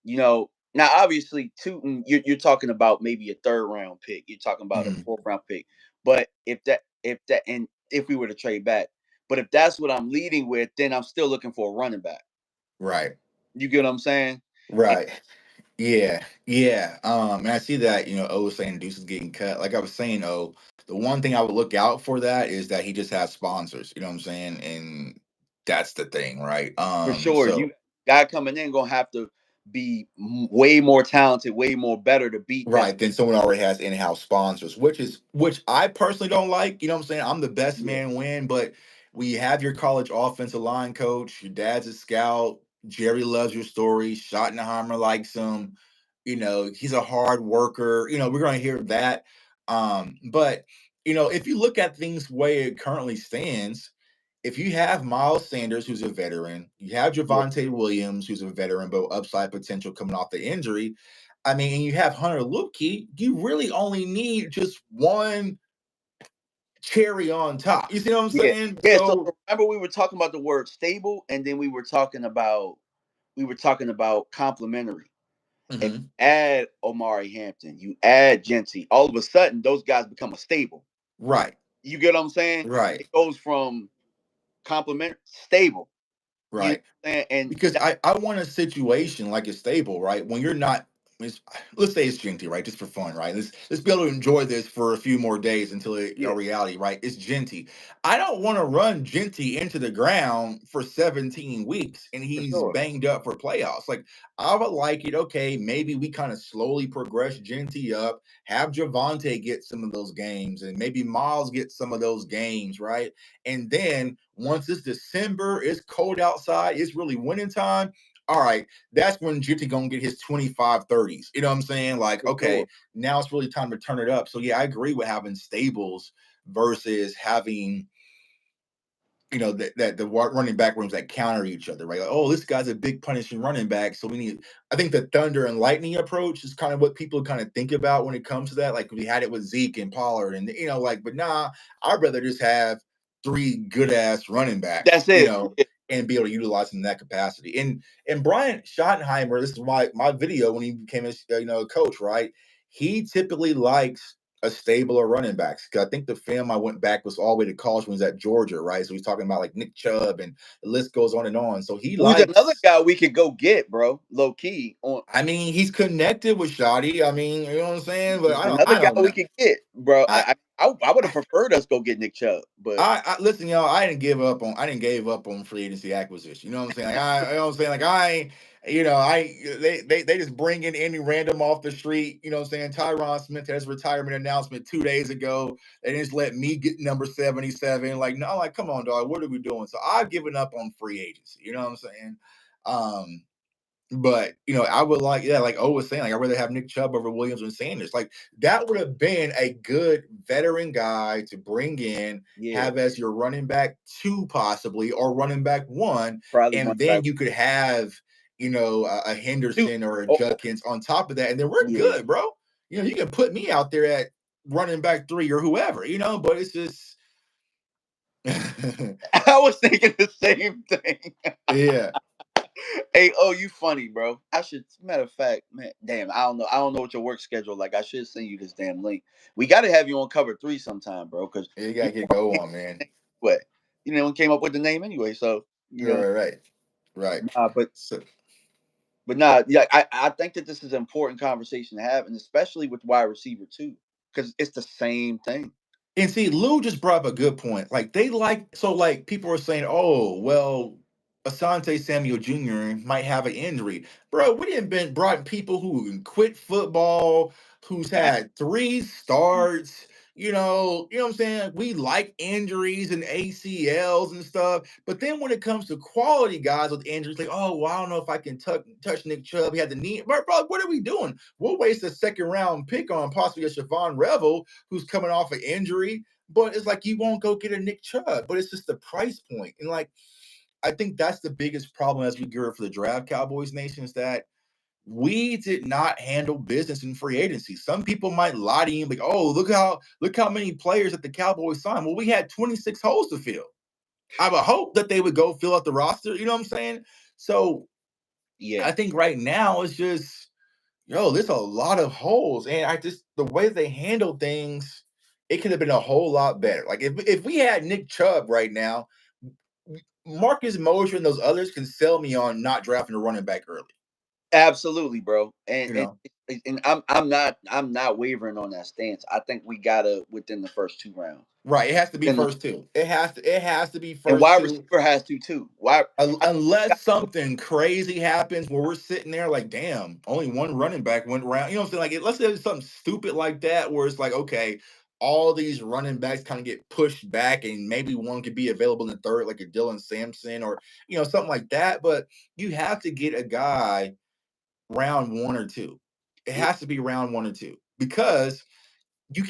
you know. Now, obviously, Tootin, you're talking about maybe a third round pick. You're talking about a Hmm. fourth round pick. But and if we were to trade back, but if that's what I'm leading with, then I'm still looking for a running back. Right, You get what I'm saying? And right. Yeah, yeah. And I see that, O was saying Deuce is getting cut. Like I was saying, the one thing I would look out for that is that he just has sponsors, you know what I'm saying? And that's the thing, right? for sure, you So guy coming in gonna have to be way more talented, way more better to beat that. right, then someone already has in-house sponsors, which I personally don't like. You know what I'm saying? I'm the best Yeah, man win, but we have your college offensive line coach, your dad's a scout, Jerry loves your story, Schottenheimer likes him, he's a hard worker. We're gonna hear that. But if you look at things the way it currently stands, if you have Miles Sanders, who's a veteran, you have yeah. Javonte Williams, who's a veteran, but upside potential coming off the injury. I mean, and you have Hunter Lupke, you really only need just one cherry on top. You see what I'm Yeah, saying? yeah. So So, remember, we were talking about the word stable, and then we were talking about complementary. If mhm, you add Omari Hampton, you add Genty, all of a sudden those guys become a stable. right, You get what I'm saying? right, It goes from complementary stable. You know right. what I'm saying? And Because I want a situation like a stable, right? When you're not. it's, let's say it's Genty, right? Just for fun, right? Let's be able to enjoy this for a few more days until a Yeah, reality, right? It's Genty. I don't want to run Genty into the ground for 17 weeks and for he's sure. banged up for playoffs. Like I would like it. Okay, maybe we kind of slowly progress Genty up, have Javante get some of those games, and maybe Miles get some of those games, right? And then once it's December, it's cold outside, it's really winter time. All right, that's when Jitty gonna get his 25 30s. You know what I'm saying? Like, For sure. okay, now it's really time to turn it up. So yeah, I agree with having stables versus having that the running back rooms that counter each other, right? Like, oh, this guy's a big punishing running back, so we need. I think the thunder and lightning approach is kind of what people kind of think about when it comes to that. Like we had it with Zeke and Pollard, and like, but nah, I'd rather just have three good ass running backs, That's it. Yeah. and be able to utilize them in that capacity. And Brian Schottenheimer, this is my video when he became a coach, right? He typically likes a stable of running backs. Because I think the film I went back was all the way to college when he was at Georgia, right? So he's talking about like Nick Chubb and the list goes on and on. So he Who's another likes. guy we could go get, bro? Low key on I mean, he's connected with Shoddy. I mean, you know what I'm saying? But he's I don't. another I guy don't we know. could get, bro. I I would have preferred us go get Nick Chubb, but I listen, y'all. I didn't give up on free agency acquisition. You know what I'm saying? Like you know what I'm saying? Like they just bring in any random off the street. You know what I'm saying? Tyron Smith has retirement announcement 2 days ago. They just let me get number 77. Like no, like come on, dog. What are we doing? So I've given up on free agency. You know what I'm saying? Um, but I would like, yeah, like O was saying, like I'd rather have Nick Chubb over Williams and Sanders. Like that would have been a good veteran guy to bring in, yeah, have as your running back two possibly, or running back one, probably run and back then you could have a two. Henderson or a Oh, Judkins on top of that, and then we're yeah, good, bro. You can put me out there at running back three or whoever, but it's just I was thinking the same thing. yeah. Hey, oh, you funny, bro. I should. Matter of fact, man, damn, I don't know. I don't know what your work schedule like. I should send you this damn link. We got to have you on cover three sometime, bro. Because You you gotta get go on, man. what came up with the name anyway. So Right, right, right. nah, So but nah, yeah, I think that this is an important conversation to have, and especially with wide receiver too, because it's the same thing. And see, Lou just brought up a good point. Like like people are saying, oh, well, Asante Samuel Jr. might have an injury. Bro, we didn't been brought people who quit football, who's had three starts. You know what I'm saying? We like injuries and ACLs and stuff. But then when it comes to quality guys with injuries, like, oh, well, I don't know if I can touch Nick Chubb. He had the knee. Bro, what are we doing? We'll waste a second round pick on possibly a Siobhan Revel who's coming off an injury, but it's like you won't go get a Nick Chubb, but it's just the price point. And like I think that's the biggest problem as we gear up for the draft, Cowboys Nation, is that we did not handle business in free agency. Some people might lie to you like, oh, look how many players that the Cowboys signed. Well, we had 26 holes to fill. I would hope that they would go fill out the roster. You know what I'm saying? So Yeah, I think right now it's just there's a lot of holes, and I just the way they handle things, it could have been a whole lot better. Like if we had Nick Chubb right now, Marcus Mosher and those others can sell me on not drafting a running back early. absolutely, bro. You know, And I'm not wavering on that stance. I think we gotta within the first two rounds. right? It has to be Within the, first two. It has to be and first wide two. receiver has to too. Why? I Unless something crazy happens where we're sitting there like, damn, only one running back went around. You know what I'm saying? Like, let's say it's something stupid like that, where it's like, okay, all these running backs kind of get pushed back, and maybe one could be available in the third, like a Dylan Sampson or something like that. But you have to get a guy round one or two. It yeah, has to be round one or two because you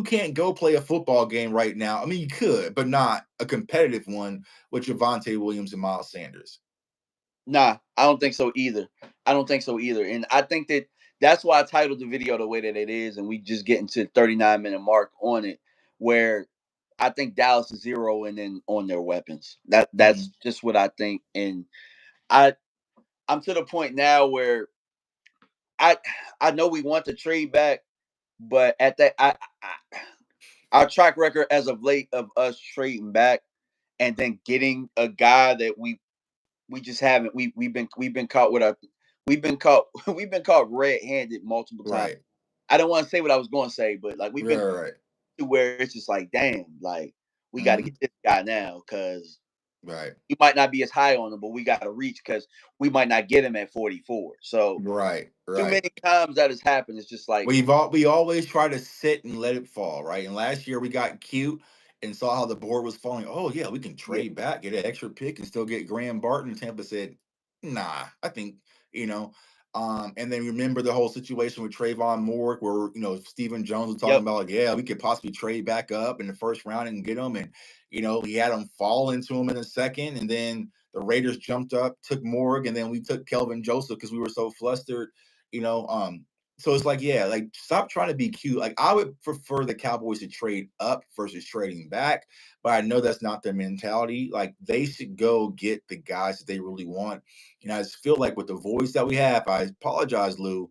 can't go play a football game right now. I mean, you could, but not a competitive one with Javante Williams and Miles Sanders. nah, I don't think so either. I don't think so either. And I think that that's why I titled the video the way that it is, and we just getting to the 39-minute mark on it, where I think Dallas is zeroing in on their weapons. That's Mhm. just what I think. And I I'm to the point now where I I know we want the trade back, but at that our track record as of late of us trading back and then getting a guy that we just haven't we've been caught with we've been caught we've been caught red-handed multiple times. Right. I don't want to say what I was going to say, but like we've Right. been Right. to where it's just like, damn, like we got to get Mhm. this guy now because Right. we might not be as high on him, but we got to reach because we might not get him at 44. So Right. too Right. many times that has happened. It's just like, We always try to sit and let it fall, right? And last year we got cute and saw how the board was falling. Oh yeah, we can yeah, trade back, get an extra pick, and still get Graham Barton. Tampa said, "Nah, I think you know." And then remember the whole situation with Trayvon Moore, where Stephen Jones was talking yep, about, like, yeah, we could possibly trade back up in the first round and get him, and he had him fall into him in the second, and then the Raiders jumped up, took Morg, and then we took Kelvin Joseph because we were so flustered, you know. So it's like, yeah, like stop trying to be cute. Like I would prefer the Cowboys to trade up versus trading back, but I know that's not their mentality. Like they should go get the guys that they really want. I just feel like with the voice that we have, I apologize, Lou.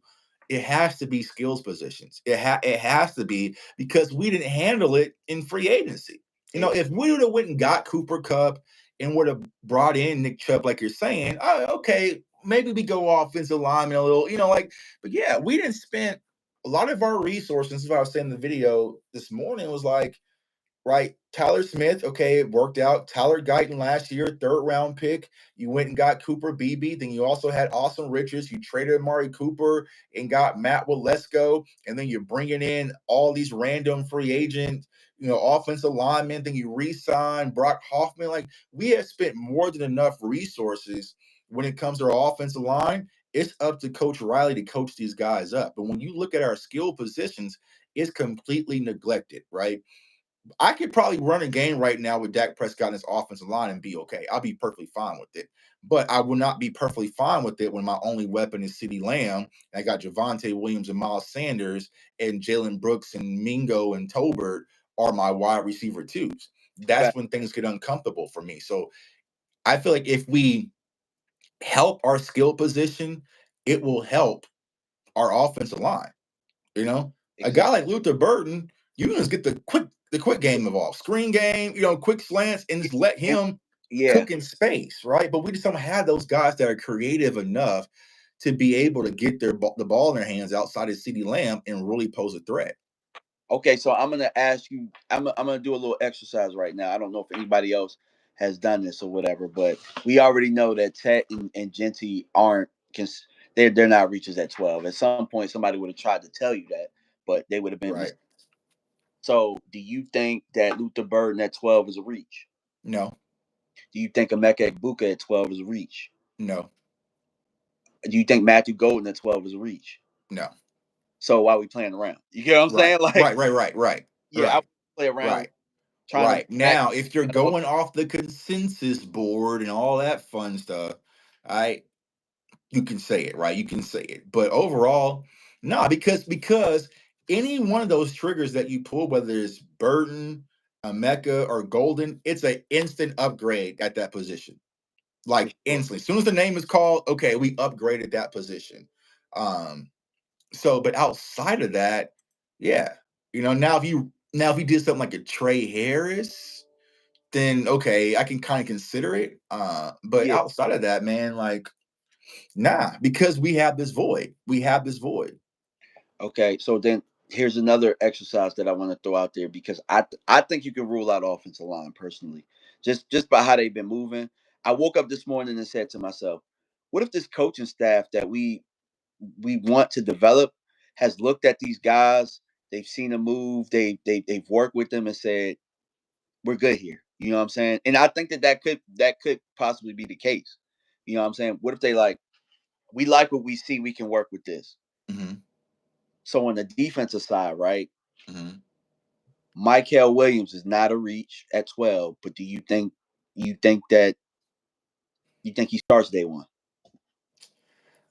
It has to be skills positions. It has to be because we didn't handle it in free agency. ex- If we would have went and got Cooper Cup and would have brought in Nick Chubb, like you're saying, okay, maybe we go offensive lineman a little, like. But yeah, we didn't spend a lot of our resources. This is what I was saying in the video this morning was like, right, Tyler Smith, okay, it worked out. Tyler Guyton last year, third round pick. You went and got Cooper Beebe. Then you also had Austin Richards. You traded Amari Cooper and got Matt Walesko. And then you're bringing in all these random free agent, offensive linemen. Then you re-sign Brock Hoffman. Like we have spent more than enough resources when it comes to our offensive line. It's up to Coach Riley to coach these guys up. But when you look at our skill positions, it's completely neglected, right? I could probably run a game right now with Dak Prescott and his offensive line and be okay. I'll be perfectly fine with it. But I will not be perfectly fine with it when my only weapon is CeeDee Lamb. And I got Javonte Williams and Miles Sanders and Jalen Brooks and Mingo and Tolbert are my wide receiver twos. That's fact. when things get uncomfortable for me. So I feel like if we help our skill position, it will help our offensive line. A guy Exactly. like Luther Burton, you can just get the quick game involved, screen game, quick slants, and just let And him yeah, cook in space, right? But we just don't have those guys that are creative enough to be able to get the ball in their hands outside of CeeDee Lamb and really pose a threat. okay. So I'm gonna ask you. I'm gonna do a little exercise right now. I don't know if anybody else has done this or whatever, but we already know that Tet and Genty aren't. They're not reaches at 12. At some point, somebody would have tried to tell you that, but they would have been Right? So, do you think that Luther Burden at 12 is a reach? No, Do you think Emeka Egbuka at 12 is a reach? no, Do you think Matthew Golden at 12 is a reach? no. So, why are we playing around? You get what I'm Right, saying? Like, right, right, right, right, yeah, I right, would play around with right, trying to right. match Now, if you're all. going off the consensus board and all that fun stuff, I you can say it, right? You can say it. But overall, nah, because any one of those triggers that you pull, whether it's Burton, a Mecca, or Golden, it's an instant upgrade at that position. For Like sure. instantly. As soon as the name is called, okay, we upgraded that position. Um, but outside of that, yeah. Now if you did something like a Trey Harris, then okay, I can kind of consider it. But Yeah. outside of that, man, like nah, because we have this void. We have this void. Okay. So then here's another exercise that I want to throw out there because I think you can rule out offensive line personally, just by how they've been moving. I woke up this morning and said to myself, what if this coaching staff that we want to develop has looked at these guys, they've seen them move, they've worked with them and said, we're good here. You know what I'm saying? And I think that could possibly be the case. You know what I'm saying? What if they like, we like what we see, we can work with this. Hmm. So on the defensive side, right? Hmm. Michael Williams is not a reach at 12, but do you think he starts day one?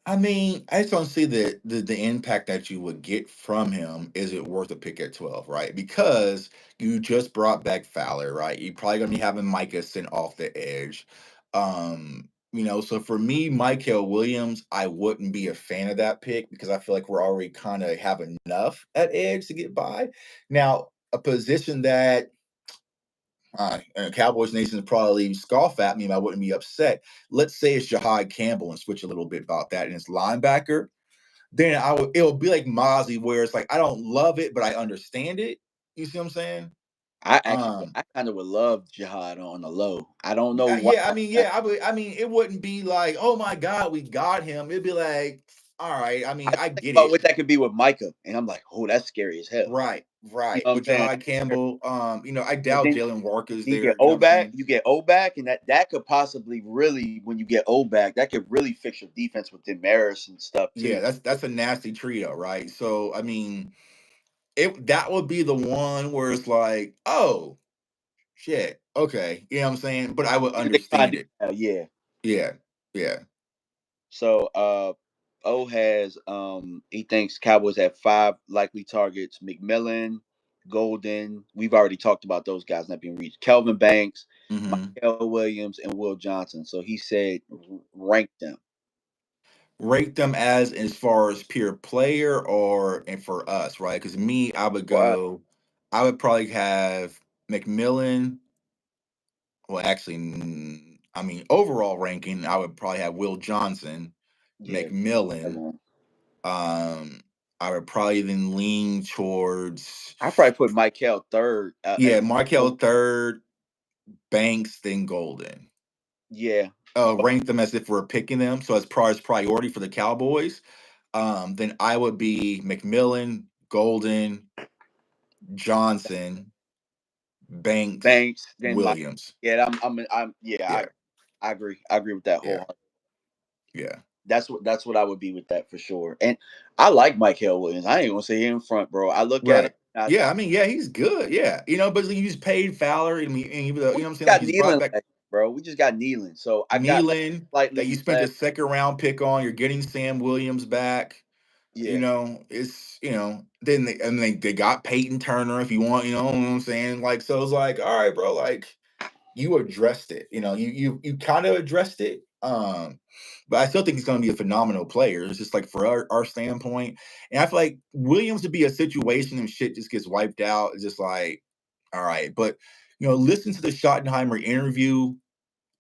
I mean, I just don't see the impact that you would get from him. Is it worth a pick at 12, right? Because you just brought back Fowler, right? You're probably gonna be having Micah sent off the edge. So for me, Michael Williams, I wouldn't be a fan of that pick because I feel like we're already kind of have enough at edge to get by. Now, a position that And Cowboys Nation would probably scoff at me, and I wouldn't be upset. Let's say it's Jahad Campbell and switch a little bit about that, and it's linebacker. Then it'll be like Mozzie, where it's like I don't love it, but I understand it. You see what I'm saying? I kind of would love Jihad on the low. I don't know why. Yeah, I mean, yeah, I mean, it wouldn't be like, oh my god, we got him. It'd be like, all right. I mean, I I think get about it. what that could be with Micah, and I'm like, oh, that's scary as hell. Right, You right. know what I'm With saying? Jahad Campbell, I And doubt then Jalen Walker's you there. get You know O what I'm back, saying? and that could possibly really, when you get O back, that could really fix your defense with Demaris and stuff too. Yeah, that's a nasty trio, right? So I mean, it that would be the one where it's like, oh shit, okay, you know what I'm saying? But I would Yeah, they kind understand of it. yeah. Yeah, yeah. So O has he thinks Cowboys have 5 likely targets: McMillan, Golden. We've already talked about those guys not being reached. Kelvin Banks, Hmm. Michael Williams, and Will Johnson. So he said rank them. Rate them as far as pure player or and for us, right? Because me, I would probably have McMillan. Well, actually, I mean, overall ranking, I would probably have Will Johnson, Yeah, McMillan. everyone. Um, I would probably then lean towards, I probably put Michael third. yeah, Markel third, Banks, then Golden. Yeah, Rank them as if we're picking them. So as far as priority for the Cowboys, then I would be McMillan, Golden, Johnson, Banks, Banks. Then Mike. Williams. Yeah, yeah. Yeah, I agree. I agree with that yeah, whole. yeah. That's what I would be with that for sure. And I like Michael Williams. I ain't gonna say him in front, bro. I look at him. Right. Yeah, I mean, yeah, he's good. Yeah, but you just paid Fowler, and he was, We what I'm just saying, like got he's brought Nealon back last year, bro. We just got Nealon, so I got like Nealon that you slightly spent a less. second round pick on. You're getting Sam Williams back. Yeah, It's then they got Peyton Turner if you want. You know what I'm saying? Like, so it's like, all right, bro, like you addressed it. You kind of addressed it. But I still think he's going to be a phenomenal player. It's just like for our standpoint, and I feel like Williams to be a situation and shit just gets wiped out. It's just like, all right, but listen to the Schottenheimer interview.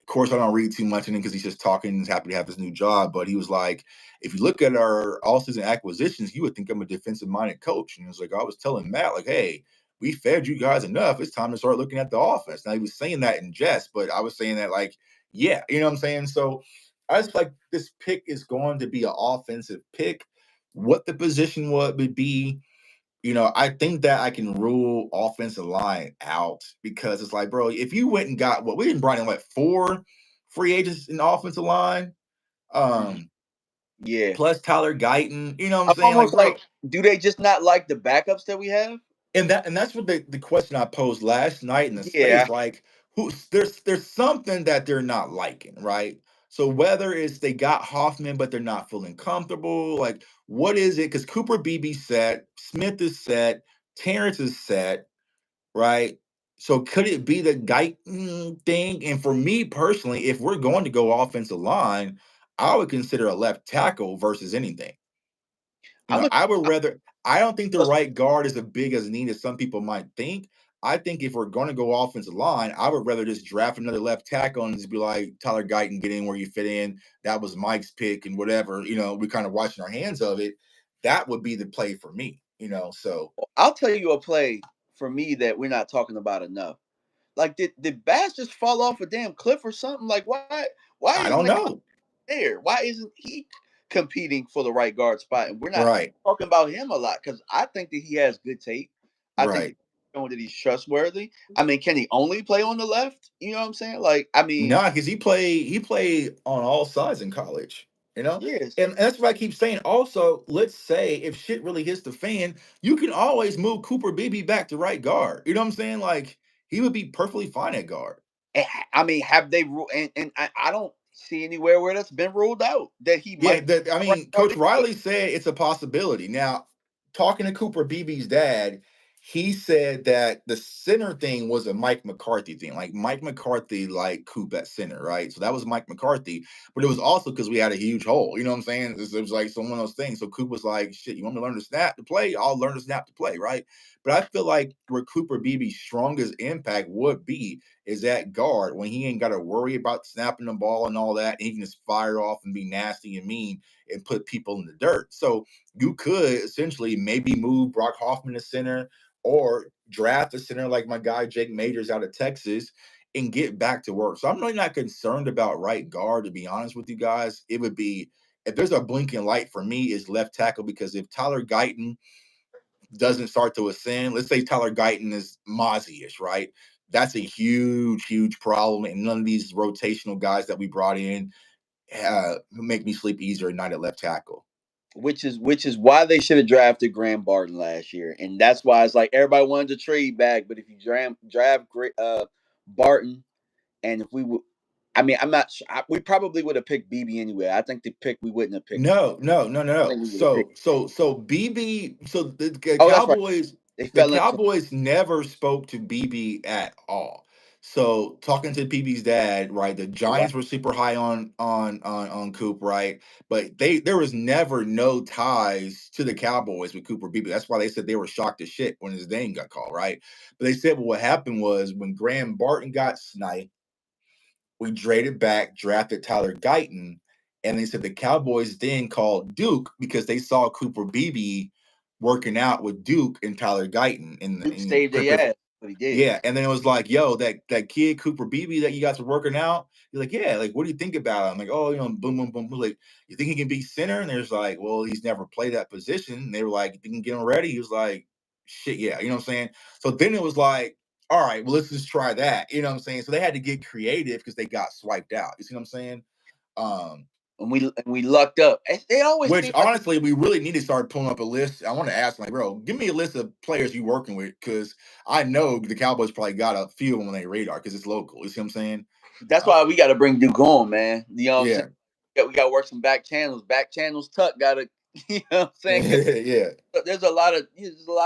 Of course, I don't read too much in it because he's just talking. He's happy to have his new job. But he was like, if you look at our all-season acquisitions, you would think I'm a defensive-minded coach. And he was like, I was telling Matt, like, hey, we fed you guys enough. It's time to start looking at the offense. Now, he was saying that in jest, but I was saying that, like, yeah, you know what I'm saying? So I just like this pick is going to be an offensive pick. What the position would be, I think that I can rule offensive line out because it's like, bro, if you went and got what we didn't bring in like 4 free agents in the offensive line, mhm, um, yeah. plus Tyler Guyton, you know what I'm I'm saying? Like, almost bro, like, do they just not like the backups that we have? and that's what the question I posed last night in the Yeah, space, like, who there's something that they're not liking, right? So whether it's they got Hoffman, but they're not feeling comfortable, like what is it? Because Cooper BB set, Smith is set, Terrence is set, right? So could it be the Guyton thing? And for me personally, if we're going to go offensive line, I would consider a left tackle versus anything. I'm a. I would rather. I don't think the Trust. right guard is as big as need as some people might think. I think if we're going to go offensive line, I would rather just draft another left tackle and just be like Tyler Guyton, get in where you fit in. That was Mike's pick and whatever. We kind of washing our hands of it. That would be the play for me. So I'll tell you a play for me that we're not talking about enough. Like, did Bass just fall off a damn cliff or something? Like, why I isn't don't that know. there? Why isn't he competing for the right guard spot? And we're not Right. talking about him a lot because I think that he has good tape. I think he's Right. showing that he's trustworthy. I mean, can he only play on the left? You know what I'm saying? Like, I mean, No, because he played on all sides in college, you know? yes. And that's what I keep saying. Also, let's say if shit really hits the fan, you can always move Cooper Beebe back to right guard. You know what I'm saying? Like he would be perfectly fine at guard. I mean, have they ruled? And I don't see anywhere where that's been ruled out that he Yeah, might be I right mean, guard Coach anyway. Riley said it's a possibility. Now, talking to Cooper Beebe's dad, he said that the center thing was a Mike McCarthy thing. Like Mike McCarthy, like Coop at center, right? So that was Mike McCarthy, but it was also because we had a huge hole. You know what I'm saying? It was like some one of those things. So Coop was like, "Shit, you want me to learn to snap to play? I'll learn to snap to play, right?" But I feel like where Cooper Beebe's strongest impact would be is that guard when he ain't got to worry about snapping the ball and all that. And he can just fire off and be nasty and mean and put people in the dirt. So you could essentially maybe move Brock Hoffman to center or draft a center like my guy Jake Majors out of Texas and get back to work. So I'm really not concerned about right guard, to be honest with you guys. It would be, if there's a blinking light for me, is left tackle, because if Tyler Guyton doesn't start to ascend, let's say Tyler Guyton is Mozzie-ish, right? That's a huge, huge problem. And none of these rotational guys that we brought in make me sleep easier at night at left tackle. Which is why they should have drafted Graham Barton last year, and that's why it's like everybody wanted to trade back. But if you draft Barton, and if we would, I mean, I'm not sure. We probably would have picked BB anyway. I think the pick we wouldn't have picked. No, no, no, no, I no. think we would have picked. So BB, so the Oh, that's right. Cowboys, They the fell into. Cowboys never spoke to BB at all. So talking to BB's dad, right? The Wow. Giants were super high on Coop, right? But there was never no ties to the Cowboys with Cooper Beebe. That's why they said they were shocked as shit when his name got called, right? But they said, well, what happened was when Graham Barton got sniped, we traded back, drafted Tyler Guyton, and they said the Cowboys then called Duke because they saw Cooper Beebe working out with Duke and Tyler Guyton Duke in saved their Cricket. ass, but he did. Yeah, and then it was like, yo, that kid Cooper Beebe that you guys were working out. You're like, yeah, like, what do you think about him? I'm like, oh, boom, boom, boom, boom. Like, you think he can be center? And there's like, well, he's never played that position. And they were like, you think you can get him ready? He was like, shit, yeah, you know what I'm saying? So then it was like, all right, well, let's just try that. You know what I'm saying? So they had to get creative because they got swiped out. You see what I'm saying? Um, And we lucked up. They always which seem like honestly, we really need to start pulling up a list. I want to ask, like, bro, give me a list of players you working with, because I know the Cowboys probably got a few of them on their radar because it's local. You see what I'm saying? that's Uh, why we got to bring Duke on, man. You know what I'm saying? yeah, We got to work some back channels. Back channels, Tuck got to. You know what I'm saying? 'Cause yeah, there's a lot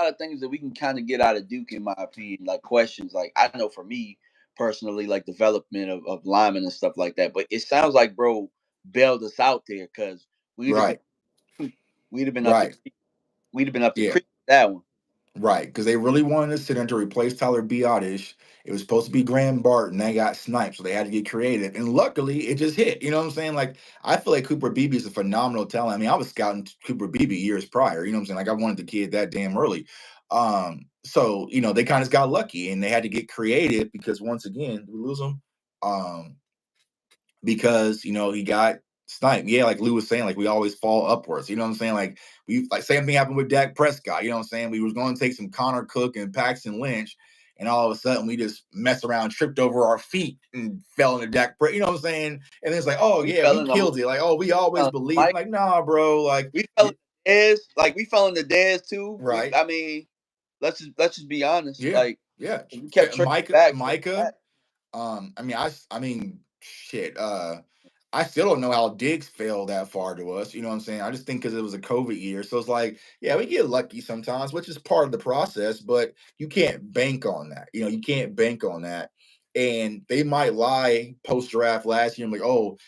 of things that we can kind of get out of Duke, in my opinion. Like questions, like I know for me personally, like development of linemen and stuff like that. But it sounds like bro bailed us out there because we'd have right, been we'd have been up the right, creek. We'd have been up the yeah. creek with that one. Right, because they really wanted a center to replace Tyler Biotish. It was supposed to be Graham Barton. They got sniped, so they had to get creative. And luckily, it just hit. You know what I'm saying? Like, I feel like Cooper Beebe is a phenomenal talent. I mean, I was scouting Cooper Beebe years prior. You know what I'm saying? Like, I wanted the kid that damn early. So they kind of got lucky, and they had to get creative because once again, we lose them. Um, because he got sniped. Yeah, like Lou was saying, like we always fall upwards. You know what I'm saying? Like same thing happened with Dak Prescott. You know what I'm saying? We was going to take some Connor Cook and Paxton Lynch, and all of a sudden we just messed around, tripped over our feet, and fell into Dak. You know what I'm saying? And it's like, oh We yeah, fell we in the killed it. Like, oh, we always believe. Mike. Like, nah, bro. Like, We fell in the Dez. Like we fell in the Dez too. right? I mean, let's just be honest. Yeah, Like yeah. we kept trading Micah, back, trading Micah. back. I mean, shit. I still don't know how Diggs fell that far to us. You know what I'm saying? I just think because it was a COVID year. So it's like, yeah, we get lucky sometimes, which is part of the process, but you can't bank on that. You can't bank on that. And they might lie post draft last year. I'm like, oh,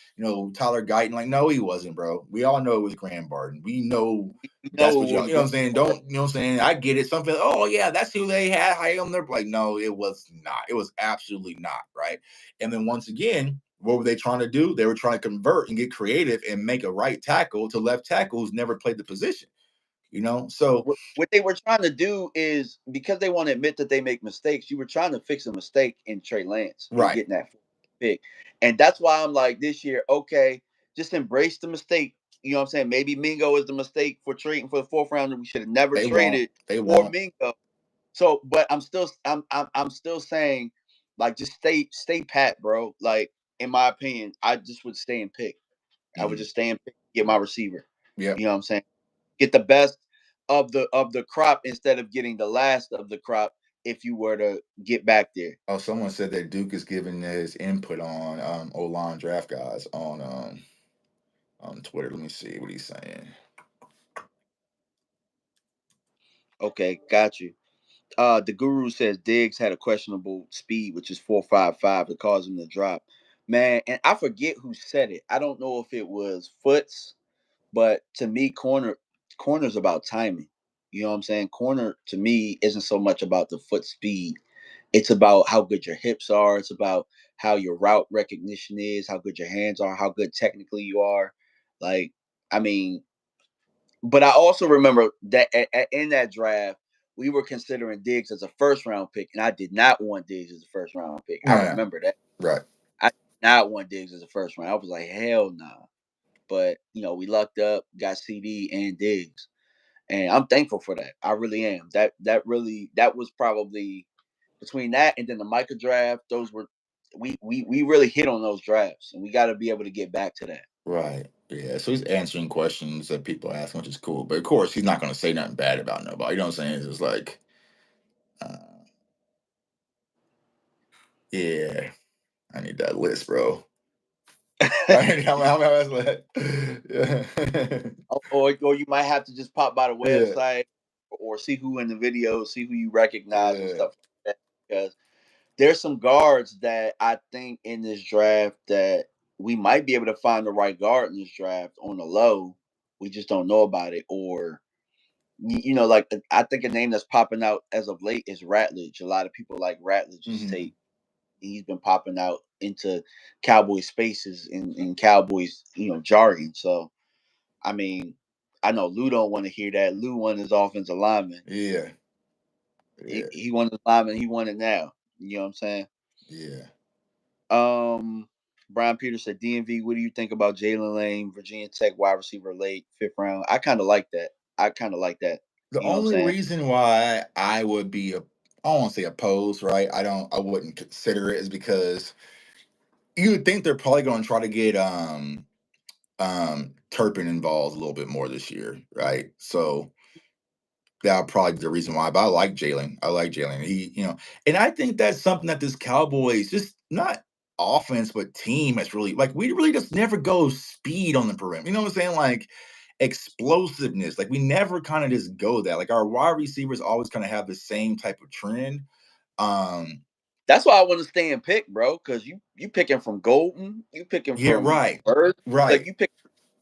Tyler Guyton. Like, no, he wasn't, bro. We all know it was Graham Barton. We know We that's know what it y'all, was you know what going. I'm saying? Don't, you know what I'm saying? I get it. Something, oh, yeah, that's who they had high on their, like, no, it was not. It was absolutely not, right? And then once again, what were they trying to do? They were trying to convert and get creative and make a right tackle to left tackle who's never played the position, So, What they were trying to do is because they want to admit that they make mistakes. You were trying to fix a mistake in Trey Lance and right. getting that pick, and that's why I'm like this year. Okay, just embrace the mistake. You know what I'm saying? Maybe Mingo is the mistake for trading for the fourth round. We should have never They won't. traded They for won't. Mingo. So, but I'm still saying, like, just stay pat, bro. Like, in my opinion, I just would stay and pick. I would Mhm. just stay and pick, get my receiver. Yep. You know what I'm saying? Get the best of the crop instead of getting the last of the crop if you were to get back there. Oh, someone said that Duke is giving his input on O-line draft guys on Twitter. Let me see what he's saying. Okay, got you. The guru says Diggs had a questionable speed, which is 4.55, that caused him to drop. Man, and I forget who said it. I don't know if it was Foots, but to me, corner's about timing. You know what I'm saying? Corner to me isn't so much about the foot speed. It's about how good your hips are. It's about how your route recognition is, how good your hands are, how good technically you are. Like, I mean, but I also remember that in that draft, we were considering Diggs as a first round pick, and I did not want Diggs as a first round pick. I No, no, remember that. right, I did not want Diggs as a first round. I was like, hell no. Nah. But we lucked up, got CD and Diggs, and I'm thankful for that. I really am. That was probably between that and then the Micah draft. Those were we really hit on those drafts, and we got to be able to get back to that. right. Yeah, so he's answering questions that people ask, which is cool. But of course, he's not going to say nothing bad about nobody. You know what I'm saying? It's just like, uh, yeah, I need that list, bro. I need how else let. Yeah. or you might have to just pop by the Yeah, website or see who in the video, see who you recognize and yeah. stuff like that. Because there's some guards that I think in this draft that we might be able to find the right guard in this draft on the low. We just don't know about it. Or like I think a name that's popping out as of late is Ratledge. A lot of people like Ratledge's Hmm. tape. He's been popping out into Cowboy spaces in Cowboys, jargon. So I mean, I know Lou don't want to hear that. Lou won his offensive lineman. Yeah, He, yeah, he won his lineman. He won it now. You know what I'm saying? yeah. Um, Brian Peters said, DMV, what do you think about Jalen Lane, Virginia Tech wide receiver late, fifth round? I kind of like that. I kind of like that. The You know what I'm only saying? reason why I would be I don't want to say opposed, right? I wouldn't consider it is because you would think they're probably going to try to get Turpin involved a little bit more this year, right? So that probably be the reason why. But I like Jalen. I like Jalen. And I think that's something that this Cowboys just not offense but team has really like. We really just never go speed on the perimeter. You know what I'm saying? Like explosiveness. Like we never kind of just go that. Like our wide receivers always kind of have the same type of trend. Um, That's why I want to stay and pick, bro. Because you picking from Golden, you picking yeah, from right, Bird, like right. you pick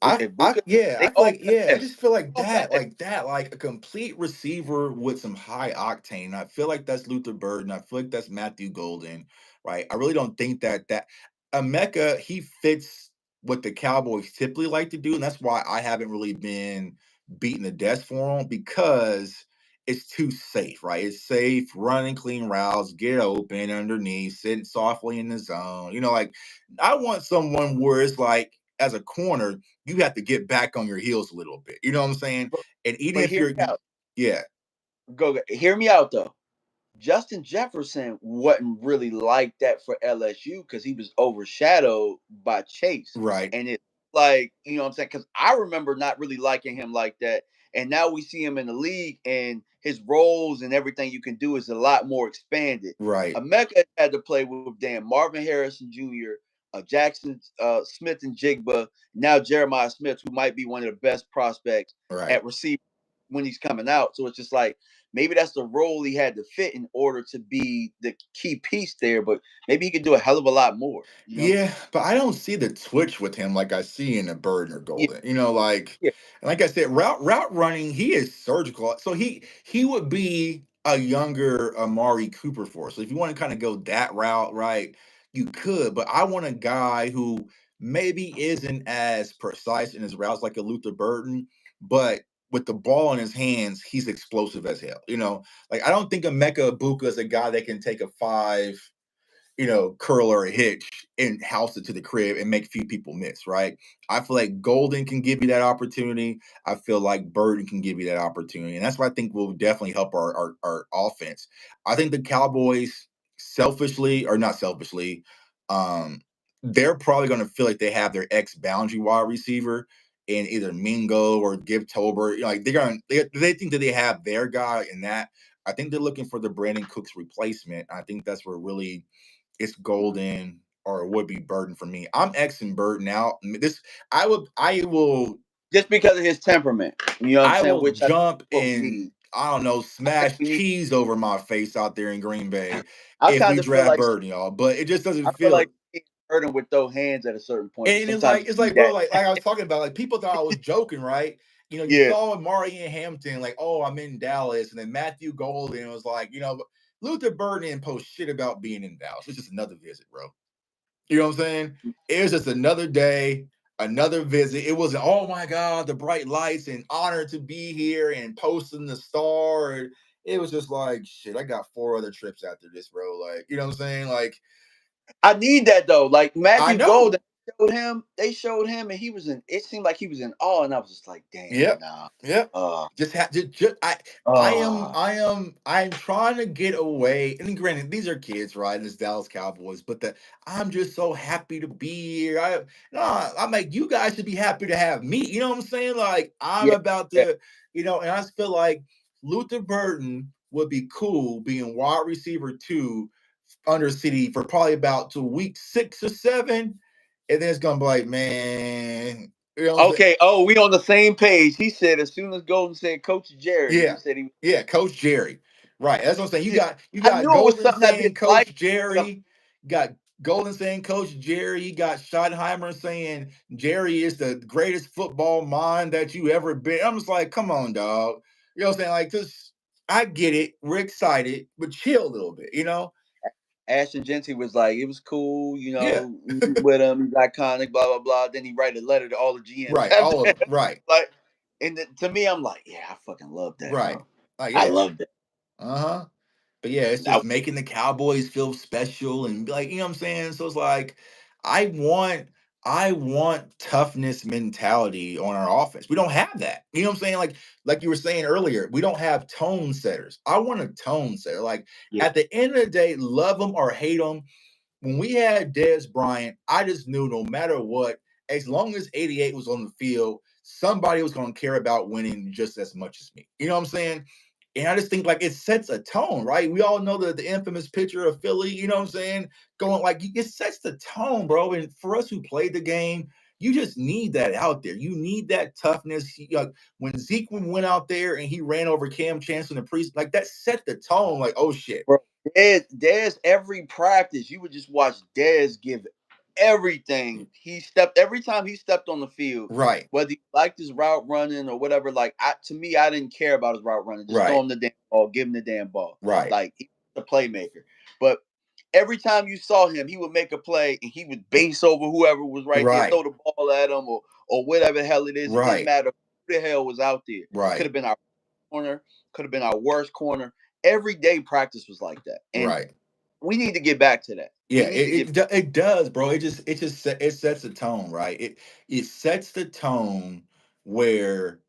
I Ibuka. yeah, They I feel all like got yeah, I that. just feel like All got that, that. like a complete receiver with some high octane. I feel like that's Luther Burden. I feel like that's Matthew Golden, right? I really don't think that Emeka he fits what the Cowboys typically like to do, and that's why I haven't really been beating the desk for him because it's too safe, right? It's safe, running clean routes, get open underneath, sitting softly in the zone. Like I want someone where it's like as a corner you have to get back on your heels a little bit. You know what I'm saying? But, And even but if hear you're, me out. yeah, Hear me out though. Justin Jefferson wasn't really like that for LSU because he was overshadowed by Chase. right, And it's like, you know what I'm saying? Because I remember not really liking him like that. And now we see him in the league and his roles and everything you can do is a lot more expanded. right, Emeka had to play with damn Marvin Harrison Jr., Jackson Smith and Jigba, now Jeremiah Smith, who might be one of the best prospects right. at receiver when he's coming out. So it's just like, maybe that's the role he had to fit in order to be the key piece there, but maybe he could do a hell of a lot more, you know? Yeah, but I don't see the twitch with him like I see in a Burden or Yeah, Golden. yeah. And like I said, route running, he is surgical. So he would be a younger Amari Cooper for us. So if you want to kind of go that route, right, you could. But I want a guy who maybe isn't as precise in his routes like a Luther Burden, but with the ball in his hands, he's explosive as hell. Like I don't think Emeka Ibuka is a guy that can take a five curl or a hitch and house it to the crib and make few people miss, right? I feel like Golden can give you that opportunity. I feel like Burden can give you that opportunity. And that's what I think will definitely help our offense. I think the Cowboys, selfishly or not selfishly, um, they're probably going to feel like they have their ex boundary wide receiver in either Mingo or Give Tolbert. Like they think that they have their guy in that. I think they're looking for the Brandon Cooks replacement. I think that's where really it's Golden or it would be Burden for me. I'm Xing Burden out. I will Just because of his temperament, you know what I'm I saying? will Which I think jump is what we and need. I don't know, I think smash we need. cheese over my face out there in Green Bay I if we kind of feel draft like Burden, y'all. But it just doesn't I feel feel. like Burden would throw hands at a certain point. And Sometimes it it's can be like, bro, that. like I was talking about, like people thought I was joking, right? You know, you Yeah, saw Mari and Hampton, like, oh, I'm in Dallas, and then Matthew Golden was like, Luther Burden didn't post shit about being in Dallas. It's just another visit, bro. You know what I'm saying? It was just another day, another visit. It wasn't, oh my God, the bright lights and honored to be here and posting the star. It was just like, shit, I got 4 other trips after this, bro. Like, you know what I'm saying? Like, I need that though. Like I Matthew know. Golden showed him. They showed him, and he was in. It seemed like he was in awe, and I was just like, damn, Yep. nah. Yep. Uh, uh, I'm trying to get away. And granted, these are kids, right? And it's Dallas Cowboys, but I'm just so happy to be here. I'm like, you guys should be happy to have me. You know what I'm saying? Like, I'm yeah, about yeah. to, and I just feel like Luther Burton would be cool being wide receiver 2 under City for probably about to week 6 or 7. And then it's gonna be like, man, you know what I'm saying? Okay. Oh, we on the same page. He said as soon as Golden said Coach Jerry, he Yeah, said he. yeah, Coach Jerry. Right. That's what I'm saying. You Yeah, got you I got knew it was Golden something that saying big life. Coach Jerry. You got Golden saying Coach Jerry. You got Schottenheimer saying Jerry is the greatest football mind that you ever been. I'm just like, come on, dog. You know what I'm saying? Like, just I get it. We're excited, but chill a little bit. Ashton Genty was like, it was cool, Yeah. with him, he's iconic, blah blah blah. Then he write a letter to all the GMs Right. after All of that. them. Right. Like, to me, I'm like, yeah, I fucking love that, Right. bro. Like, I yeah. love that. Uh-huh. But yeah, it's I, just making the Cowboys feel special and be like, you know what I'm saying? So it's like I want I want toughness mentality on our offense. We don't have that. You know what I'm saying? Like you were saying earlier, we don't have tone setters. I want a tone setter. Like yeah, at the end of the day, love them or hate them, when we had Dez Bryant, I just knew no matter what, as long as 88 was on the field, somebody was going to care about winning just as much as me. You know what I'm saying? And I just think like it sets a tone, right? We all know the infamous picture of Philly, you know what I'm saying? Going like it sets the tone, bro. And for us who played the game, you just need that out there. You need that toughness. Like when Zeke went out there and he ran over Cam Chancellor in the pre, like that set the tone. Like, oh shit, bro. Dez every practice, you would just watch Dez give everything. Every time he stepped on the field, right, whether he liked his route running or whatever. Like to me, I didn't care about his route running. Just throw right, him the damn ball, give him the damn ball. right, Like he's a playmaker. But every time you saw him, he would make a play and he would base over whoever was right there, right. throw the ball at him or whatever the hell it is. It didn't Right, matter who the hell was out there. Could right, have been our corner, could have been our worst corner. Every day practice was like that. And right. we need to get back to that. We Yeah, need to get it does, bro. It sets a tone, right? It sets the tone where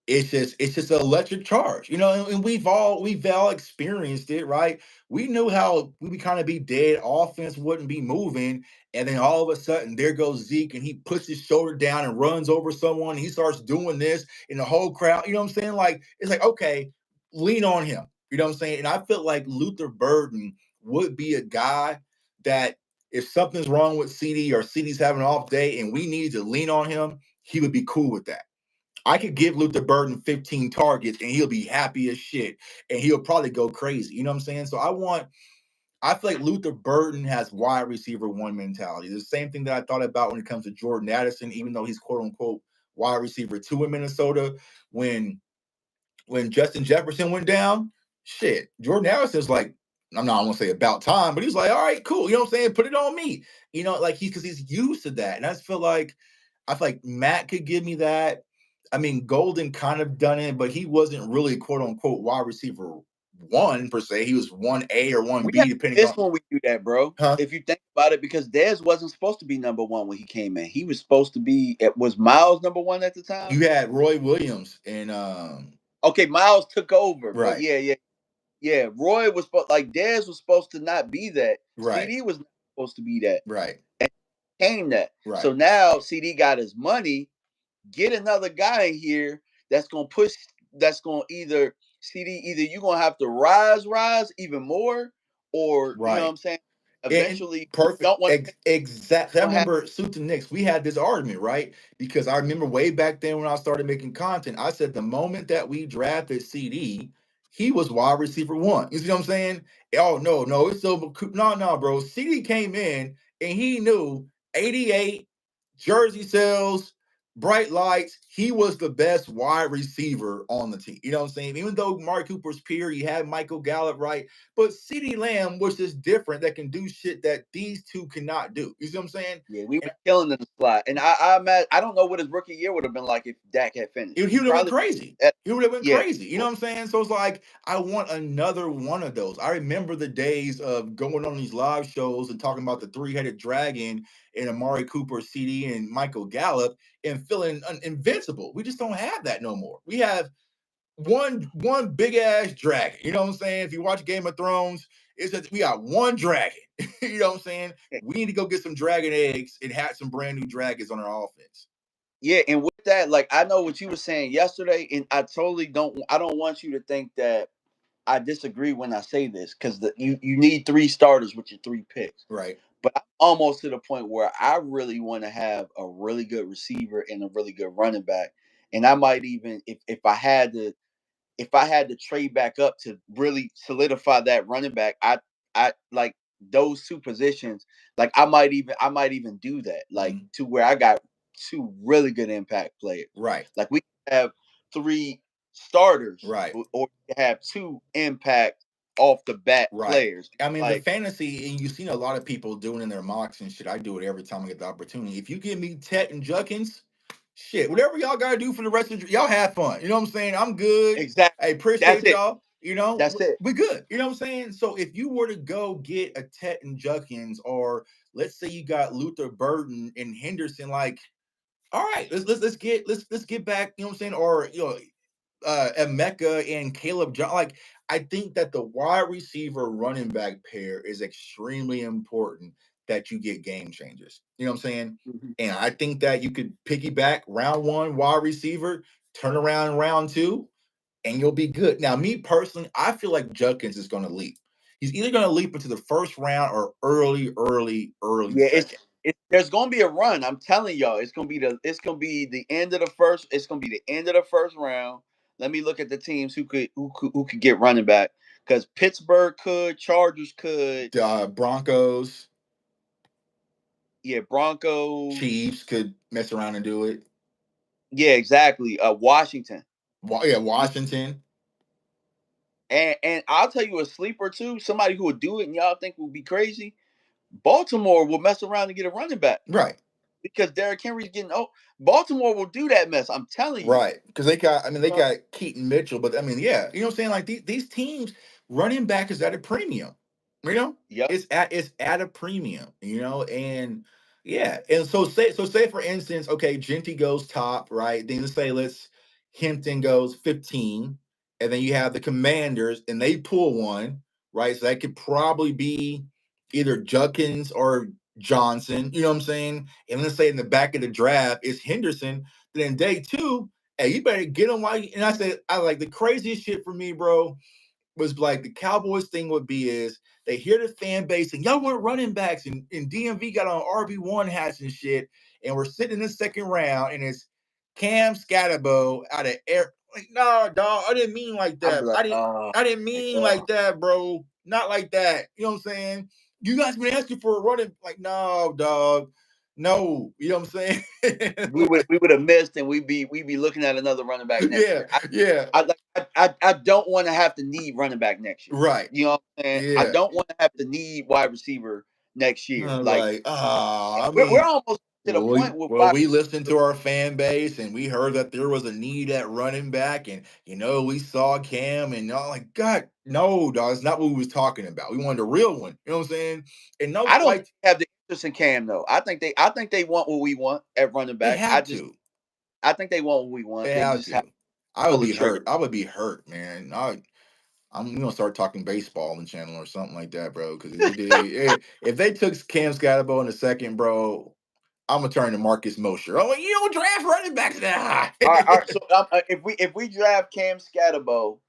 it's just an electric charge, and we've all experienced it, right? We knew how we would kind of be dead, offense wouldn't be moving, and then all of a sudden there goes Zeke and he puts his shoulder down and runs over someone. He starts doing this in the whole crowd. You know what I'm saying? Like it's like okay, lean on him. You know what I'm saying? And I feel like Luther Burden would be a guy that if something's wrong with CD or CD's having an off day and we need to lean on him, he would be cool with that. I could give Luther Burden 15 targets and he'll be happy as shit and he'll probably go crazy. You know what I'm saying? So I feel like Luther Burden has wide receiver 1 mentality. The same thing that I thought about when it comes to Jordan Addison, even though he's quote unquote wide receiver 2 in Minnesota. When Justin Jefferson went down, shit, Jordan Addison's like, I'm not gonna say about time, but he's like, all right, cool. You know what I'm saying? Put it on me. Like because he's used to that. And I feel like Matt could give me that. I mean, Golden kind of done it, but he wasn't really quote unquote wide receiver 1 per se. He was 1A or we 1B, have depending this on when we do that, bro. huh? If you think about it, because Dez wasn't supposed to be number one when he came in. He was supposed to be. It was Miles number one at the time. You had Roy Williams and Okay, Miles took over, but right, yeah. Roy was like Dez was supposed to not be that. right, CD was not supposed to be that. right, Came that. So right, now CD got his money. Get another guy in here that's gonna push. That's gonna either CD. Either you're gonna have to rise even more, or you know what right. I'm saying. And Eventually, perfect. don't want Exactly. I to have. remember Suit the Knicks. We had this argument, right? Because I remember way back then when I started making content, I said the moment that we drafted CD, he was wide receiver one. You see what I'm saying? Oh no, it's over. No, bro. CD came in and he knew 88 jersey sales, bright lights. He was the best wide receiver on the team. You know what I'm saying? Even though Mark Cooper's peer, you had Michael Gallup, right? But CD Lamb was just different that can do shit that these two cannot do. You see what I'm saying? Yeah, we were And killing in the slot, and I don't know what his rookie year would have been like if Dak had finished. he He would have went probably, crazy. at, He would have went yeah, crazy. You know what I'm saying? So it's like I want another one of those. I remember the days of going on these live shows and talking about the three-headed dragon and Amari Cooper, CD, and Michael Gallup, and feeling invincible. We just don't have that no more. We have one big ass dragon. You know what I'm saying? If you watch Game of Thrones, it's that we got one dragon. You know what I'm saying? We need to go get some dragon eggs and have some brand new dragons on our offense. yeah. And with that, like I know what you were saying yesterday, and I totally don't. I don't want you to think that I disagree when I say this because you need three starters with your three picks. Right. But I'm almost to the point where I really want to have a really good receiver and a really good running back. And I might even if I had to trade back up to really solidify that running back, I like those two positions. Like I might even do that. Like Mm-hmm. to where I got two really good impact players. Right. Like we have three starters, Right. or we have two impact off the bat Right. players. I mean, the Like fantasy, and you've seen a lot of people doing in their mocks and shit. I do it every time I get the opportunity. If you give me Tet and Judkins, shit, whatever y'all gotta do for the rest of y'all have fun. You know what I'm saying? I'm good. exactly. I That's appreciate it. y'all. You know, That's it. we good. You know what I'm saying? So if you were to go get a Tet and Judkins, or let's say you got Luther Burden and Henderson, like, all right, let's get back. You know what I'm saying? Or Emeka and Caleb John. Like, I think that the wide receiver running back pair is extremely important that you get game changers. You know what I'm saying? Mhm. And I think that you could piggyback round one wide receiver, turn around in round two, and you'll be good. Now, me personally, I feel like Judkins is going to leap. He's either going to leap into the first round or early Yeah, second. it's there's gonna be a run. I'm telling y'all, it's gonna be the end of the first. It's gonna be the end of the first round. Let me look at the teams who could get running back because Pittsburgh could, Chargers could, Broncos, yeah, Broncos, Chiefs could mess around and do it. yeah, exactly. Washington, Yeah, you Washington. and I'll tell you a sleeper too. Somebody who would do it and y'all think would be crazy. Baltimore will mess around and get a running back Right. because Derrick Henry's getting old. Baltimore will do that mess. I'm telling you. Right, because they got Keaton Mitchell, but I mean, yeah, you know what I'm saying. Like these teams, running back is at a premium. You know, Yep. it's at a premium. You know, and yeah, and so say for instance, okay, Genty goes top, right? Then let's Hampton goes 15, and then you have the Commanders, and they pull one, right? So that could probably be either Judkins or Johnson. You know what I'm saying? And let's say in the back of the draft is Henderson. Then day two, hey, you better get them while you. And I said, I like the craziest shit for me, bro, was like the Cowboys thing would be is they hear the fan base and y'all want running backs and DMV got on RB1 hats and shit. And we're sitting in the second round and it's Cam Scatterbo out of air. Like, no, dog, I didn't mean like I'll be that. like, I didn't mean like that, bro. Not like that. You know what I'm saying? You guys been asking for a running, like, no, dog. No, you know what I'm saying? we would have missed, and we'd be looking at another running back next Yeah, year. I yeah, I like I don't want to have to need running back next year. right. You know what I'm saying? I Yeah. don't want to have to need wide receiver next year. Like Like, I we're mean, almost to the well, point with wide we listened receiver. to our fan base and we heard that there was a need at running back, and we saw Cam and all like, God, no, dog, it's not what we was talking about. We wanted a real one. You know what I'm saying? And no, I don't think like they have the interest in Cam though. I think they want what we want at running they back. have to. I think they want what we want. They They have just have to to. I would pull the be trigger. hurt. I would be hurt, man. I'm gonna start talking baseball on the channel or something like that, bro. Because if they took Cam Scatterbo in the second, bro, I'm gonna turn to Marcus Mosher. Oh, you don't draft running backs now. All right. So if we draft Cam Scatterbo,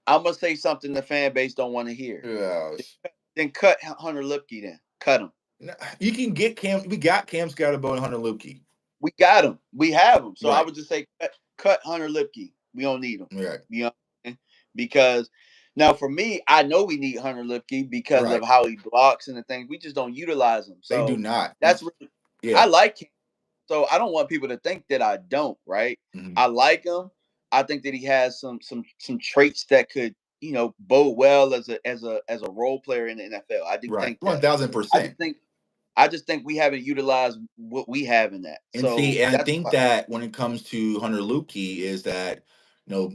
I'm gonna say something the fan base don't want to hear. Yes. Then cut Hunter Lipke. Then cut him. You can get Cam. We got Cam Scatterbo and Hunter Lukey. We got him. We have him. So I Right. would just say cut Hunter Lipke. We don't need him. Right. You know. because now for me, I know we need Hunter Lipke because of Right. how he blocks and the things. We just don't utilize him. They do So not. that's really, I Yeah. like him. So I don't want people to think that I don't, right? Mhm. I like him. I think that he has some traits that could, bode well as a role player in the NFL. I do Right. think One that. thousand I just percent. think I just think we haven't utilized what we have in that. And So see, and I that's think why that when it comes to Hunter Lukey, is that, you know,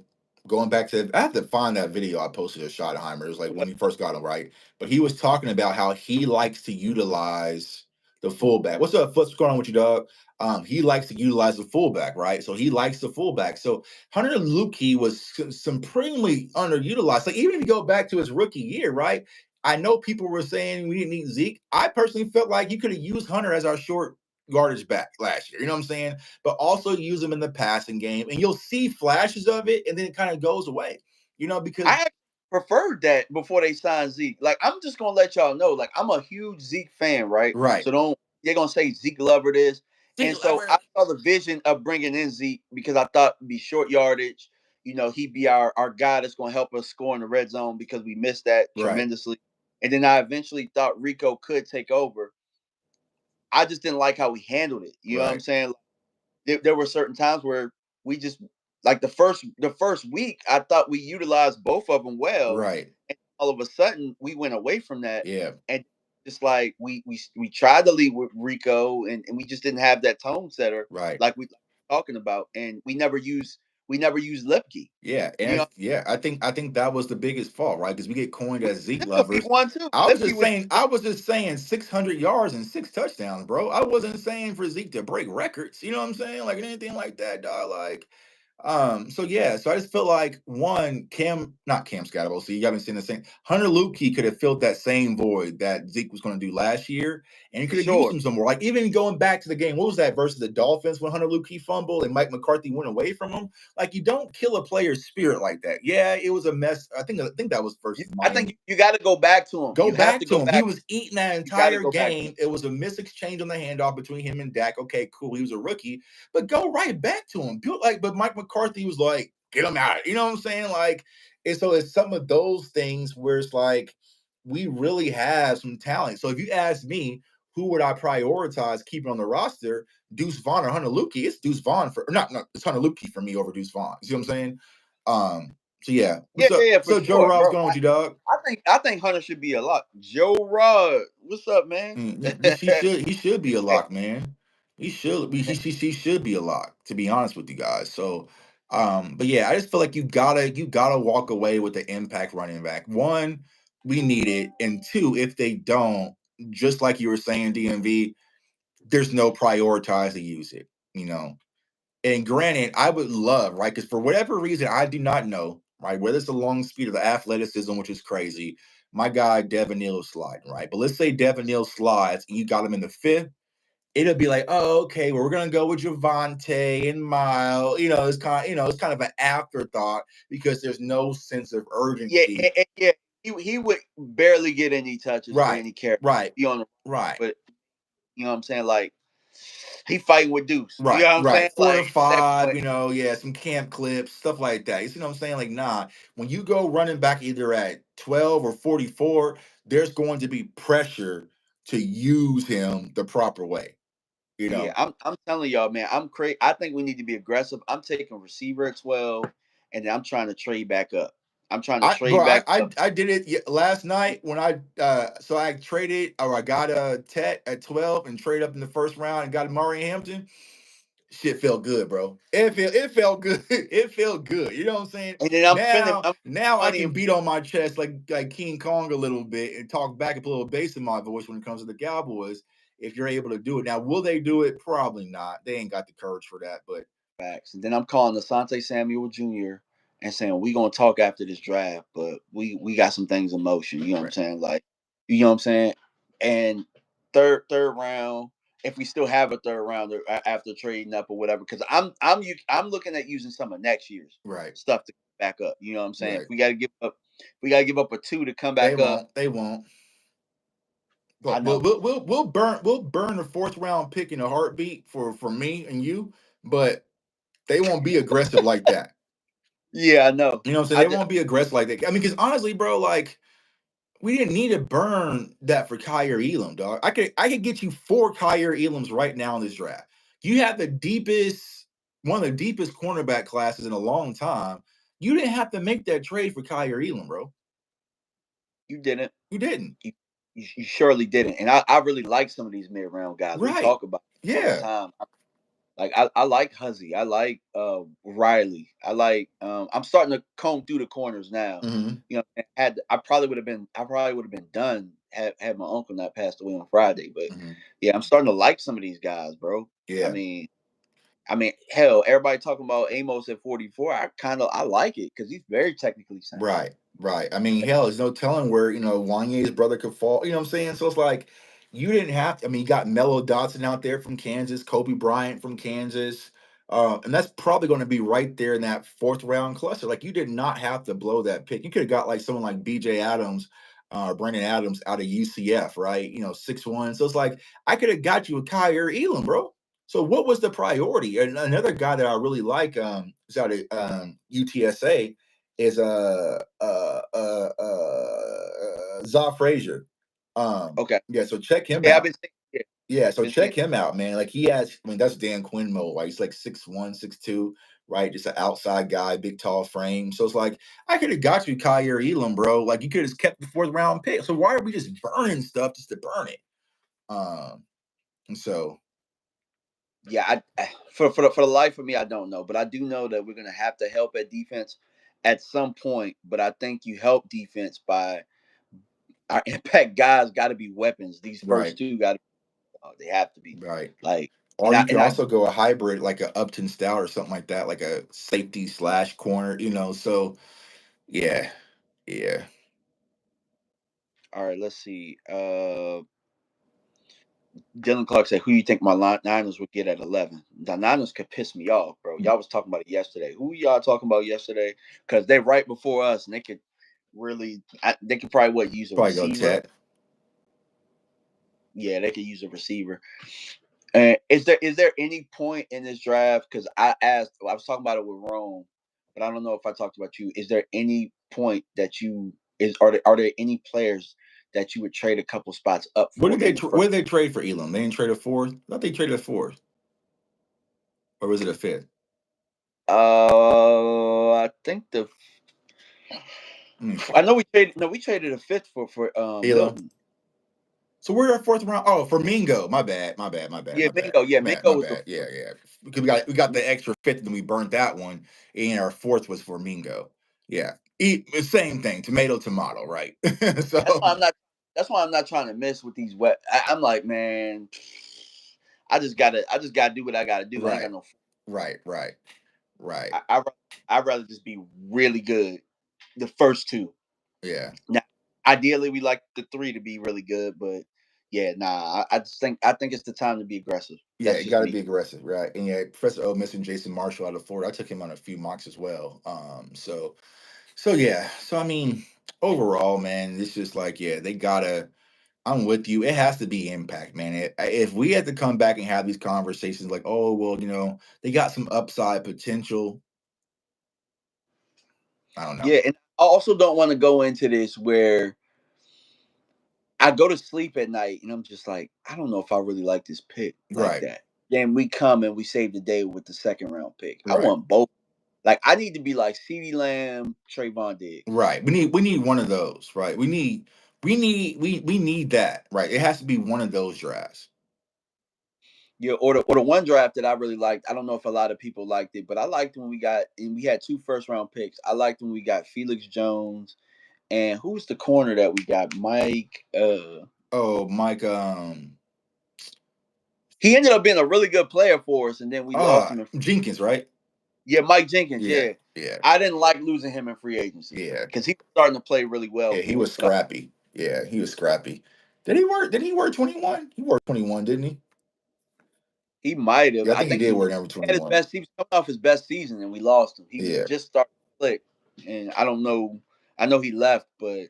going back to, I have to find that video I posted of Schottenheimer. It was like when he first got him, right? But he was talking about how he likes to utilize the fullback. What's up? What's going on with you, dog? He likes to utilize the fullback, right? So he likes the fullback. So Hunter Lukey was supremely underutilized. Like even if you go back to his rookie year, right? I know people were saying we didn't need Zeke. I personally felt like you could have used Hunter as our short yardage back last year. You know what I'm saying? But also use him in the passing game, and you'll see flashes of it, and then it kind of goes away. I Because actually preferred that before they signed Zeke. Like I'm just gonna let y'all know, like I'm a huge Zeke fan, right? right, So don't they're gonna say Zeke lover this. Zeke And so I Lever, saw the vision of bringing in Zeke because I thought it'd be short yardage. He'd be our guy that's gonna help us score in the red zone because we missed that right, tremendously. And then I eventually thought Rico could take over. I just didn't like how he handled it. You know what I'm right, saying? There were certain times where we just like the first week I thought we utilized both of them well, right, and all of a sudden we went away from that, yeah, and just like we tried to lead with Rico, and we just didn't have that tone setter right. like we talking about, and we never used Lepke. Yeah, You and know, yeah, I think that was the biggest fault, right? Because we get coined as Zeke week lovers. one too. I was Lepke just was saying, I was just saying 600 yards and 6 touchdowns, bro. I wasn't saying for Zeke to break records. You know what I'm saying? Like anything like that, dog. Like, so yeah, so I just feel like one, not Cam Scatterbo. See, you haven't seen the same. Hunter Luke could have filled that same void that Zeke was going to do last year, and he for could have used sure. him some more. Like even going back to the game, what was that versus the Dolphins when Hunter Luke fumbled and Mike McCarthy went away from him? Like you don't kill a player's spirit like that. Yeah, it was a mess. I think that was versus I think Miami. you got to go back to him. Go You have back to to go him. He back. was eating that You got to entire go back to him. game. It was a misexchange on the handoff between him and Dak. Okay, cool. He was a rookie, but go right back to him. But Mike McCarthy was like, get him out. You know what I'm saying? Like, and so it's some of those things where it's like we really have some talent. So if you ask me, who would I prioritize keeping on the roster? Deuce Vaughn or Hunter Lukey? It's Deuce Vaughn for not no, it's Hunter Lukey for me over Deuce Vaughn. You see what I'm saying? So yeah. Yeah, What's up? yeah, yeah, What's for up, Joe sure, Rob? What's bro. going on with you, dog? I think Hunter should be a lock. Joe Rod, what's up, man? He should be a lock, man. He should be a lock, to be honest with you guys. So but yeah, I just feel like you gotta walk away with the impact running back. One, we need it, and two, if they don't, just like you were saying, DMV, there's no prioritize to use it, you know. And granted, I would love, right? Because for whatever reason, I do not know, right? Whether it's the long speed or the athleticism, which is crazy. My guy Devin Neal is sliding, right? But let's say Devin Neal slides and you got him in the fifth. It'll be like, oh, okay, well, we're gonna go with Javante and Mile. It's kind of an afterthought because there's no sense of Yeah, urgency. yeah. He would barely get any touches for Right, any carry. right, Be on the right. but you know what I'm saying? Like he fighting with Deuce. You Right, know what I'm saying? right. Four or Like at that five, point. yeah, some camp clips, stuff like that. You see what I'm saying? Like, nah, when you go running back either at 12 or 44, there's going to be pressure to use him the proper way, you Yeah, know. I'm telling y'all, man, I'm crazy. I think we need to be aggressive. I'm taking receiver at 12, and then I'm trying to trade back up. I'm trying to I bro, trade back up. I did it last night when I traded or I got a Tet at 12 and traded up in the first round and got Murray Hampton. Shit felt good, bro. It felt good. It felt good. You know what I'm saying? And then Now I'm now I money can and beat on my chest like King Kong a little bit and talk back, and put a little bass in my voice when it comes to the Cowboys. If you're able to do it. Now, will they do it? Probably not. They ain't got the courage for that. But backs. And then I'm calling Asante Samuel Jr. and saying we gonna talk after this draft, but we got some things in motion. You know what I'm right, saying? Like, you know what I'm saying? And third round, if we still have a third rounder after trading up or whatever, because I'm looking at using some of next year's right, stuff to back up. You know what I'm saying? right. If we gotta give up a two to come They back up, won't. They won't. I But we'll know. we'll we'll, we'll burn the fourth round pick in a heartbeat for me and you. But they won't be aggressive like that. Yeah, I know. You know what I'm saying? I They just, won't be aggressive like that. I mean, because honestly, bro, like we didn't need to burn that for Kyer Elam, dog. I could get you 4 Kyer Elams right now in this draft. You have the deepest, one of the deepest cornerback classes in a long time. You didn't have to make that trade for Kyer Elam, bro. you didn't. You didn't. You surely didn't. And I really like some of these mid round guys. We Right. talk about it all the Yeah. time. Like I like Huzzy. I like Riley. I like I'm starting to comb through the corners now. Hmm. You know, had I probably would have been done had my uncle not passed away on Friday. But Hmm. yeah, I'm starting to like some of these guys, bro. I Yeah. mean, hell, everybody talking about Amos at 44. I like it because he's very technically sound. Right, right. I mean, hell, there's no telling where, Wanye's brother could fall. You know what I'm saying? So it's like you didn't have to. I mean, you got Mello Dotson out there from Kansas, Kobe Bryant from Kansas. And that's probably going to be right there in that fourth round cluster. Like you did not have to blow that pick. You could have got like someone like BJ Adams, Brandon Adams out of UCF, right? 6'1". So it's like I could have got you a Kyer Elam, bro. So what was the priority? And another guy that I really like is out of UTSA is Zaw Frazier. Okay. Yeah, so check him Yeah, I've out. been seeing. Yeah, Yeah, so been seeing. check him out, man. Like he has, I mean, that's Dan Quinn mode, right? He's like 6'1", 6'2", right? Just an outside guy, big tall frame. So it's like I could have got you Kyer Elam, bro. Like you could have kept the fourth round pick. So why are we just burning stuff just to burn it? And so Yeah, for the life of me, I don't know, but I do know that we're gonna have to help at defense at some point. But I think you help defense by our impact guys. Got to be weapons. These first right, two got to. They have to be right. like, Or you can also go a hybrid like a Upton Stout or something like that, like a safety slash corner, So yeah, yeah, all right. Let's see. Dylan Clark said, "Who you think my Niners would get at 11?" The Niners could piss me off, bro. Y'all was talking about it yesterday. Who y'all talking about yesterday? Because they're right before us, and they could really, they could probably use a probably go receiver. Tet. Yeah, they could use a receiver. And is there any point in this draft? Because I was talking about it with Rome, but I don't know if I talked about you. Is there any point that you are there any players that you would trade a couple spots up for in the What first? did they trade for Elam? They didn't trade a fourth. I thought they traded a fourth, or was it a fifth? I think the Let me I see. know we traded. No, we traded a fifth for Elam. Milton. So we're our fourth round. Oh, for Mingo. My bad. My bad. My bad. Yeah, My bad. Mingo. Yeah, My Mingo was the bad. Yeah, yeah. Because we got the extra fifth, and we burnt that one, and our fourth was for Mingo. Yeah. The same thing. Tomato, tomato. Right. That's So why I'm not. That's why I'm not trying to mess with these wet. I'm like, man, I just gotta do what I gotta do. I ain't right. got no. Right. Right. Right. I, I I'd rather just be really good. The first two. Yeah. Now, ideally, we like the three to be really good, but yeah, nah. I think it's the time to be aggressive. Yeah, That's it just got to me. be aggressive, right? And yeah, Professor O missing Jason Marshall out of Florida. I took him on a few mocks as well. So yeah. So I mean, overall, man, it's just like yeah, they gotta. I'm with you. It has to be impact, man. If we had to come back and have these conversations, like, oh well, they got some upside potential. I don't know. Yeah, and I also don't want to go into this where I go to sleep at night and I'm just like, I don't know if I really like this pick like Right. that. Then we come and we save the day with the second round pick. I Right. want both. Like I need to be like CeeDee Lamb, Trayvon Diggs. Right. We need one of those. Right. We need that. Right. It has to be one of those drafts. Yeah, or the one draft that I really liked. I don't know if a lot of people liked it, but I liked when we got and we had two first round picks. I liked when we got Felix Jones and who's the corner that we got? Mike. Oh, Mike. He ended up being a really good player for us, and then we lost him. Jenkins. Right. Yeah, Mike Jenkins. Yeah. Yeah, Yeah. I didn't like losing him in free agency Yeah. because he was starting to play really well Yeah. He for us. was But scrappy. Yeah. He was scrappy. Did he wear 21? He wore 21, didn't he? he might have. Yeah, I I think he think did he wear was number at his 21. best. He was coming off his best season, and we lost him. He was Yeah. just starting to click, and I don't know. I know he left, but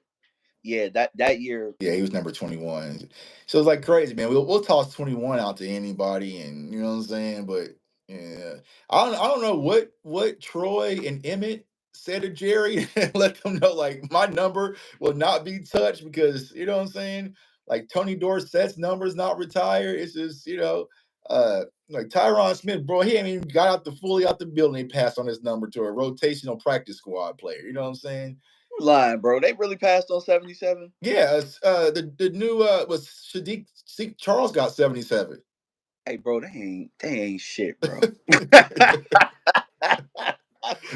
yeah, that year. Yeah, he was number 21. So it's like crazy, man. We'll toss 21 out to anybody, and you know what I'm saying. But yeah, I don't know what Troy and Emmett said to Jerry and let them know like my number will not be touched because you know what I'm saying. Like Tony Dorsett's number's not retired. It's just like Tyron Smith, bro. He ain't even got out the fully out the building. He passed on his number to a rotational practice squad player. You know what I'm saying? You lying, bro. They really passed on 77. Yeah, the new was Sadiq Charles got 77. Hey, bro, they ain't shit, bro.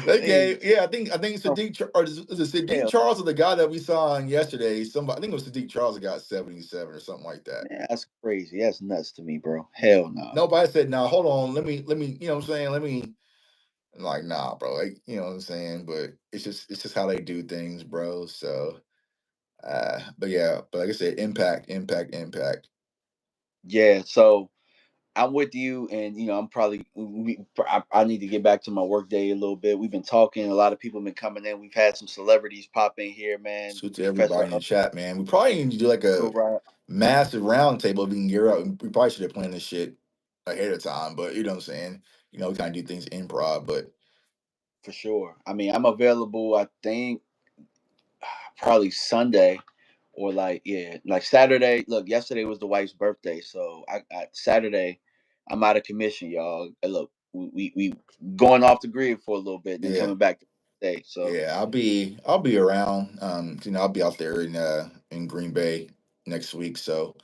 They They ain't gave, yeah, I think no Or is it Sadiq hell. Charles or the guy that we saw on yesterday? Somebody, I think it was Sadiq Charles that got 77 or something like that. Man, that's crazy. That's nuts to me, bro. Hell no. Nobody said, "Now hold on, let me," you know what I'm saying? Let me, like, nah, bro, like, you know what I'm saying? But it's just how they do things, bro. So, but yeah, but like I said, impact, impact, impact. Yeah, so I'm with you, and I'm probably I need to get back to my work day a little bit. We've been talking. A lot of people have been coming in. We've had some celebrities pop in here, man. Salute to Professor everybody in the chat, man. We probably need to do like a Right, massive roundtable if we can gear up. We probably should have planned this shit ahead of time, but you know what I'm saying? We kind of do things improv, but for sure. I mean, I'm available. I think probably Sunday or like Saturday. Look, yesterday was the wife's birthday, so I Saturday I'm out of commission, y'all. Look, we going off the grid for a little bit, and then yeah. coming back to day. So Yeah, I'll be around. I'll be out there in Green Bay next week, so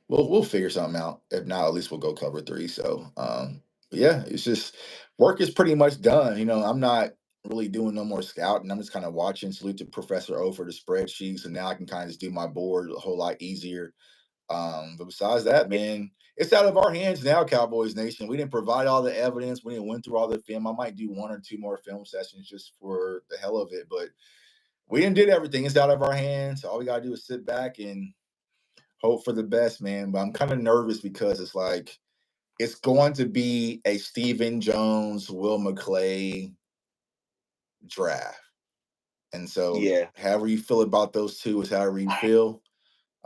we'll figure something out. If not, at least we'll go cover three. So, but yeah, it's just work is pretty much done. I'm not really doing no more scouting. I'm just kind of watching. Salute to Professor O for the spreadsheets, and now I can kind of just do my board a whole lot easier. But besides that, yeah, man, it's out of our hands now, Cowboys Nation. We didn't provide all the evidence. We didn't went through all the film. I might do one or two more film sessions just for the hell of it, but we didn't did everything. It's out of our hands. All we gotta do is sit back and hope for the best, man. But I'm kind of nervous because it's like it's going to be a Stephen Jones, Will McClay draft. And so yeah. however you feel about those two is however you feel.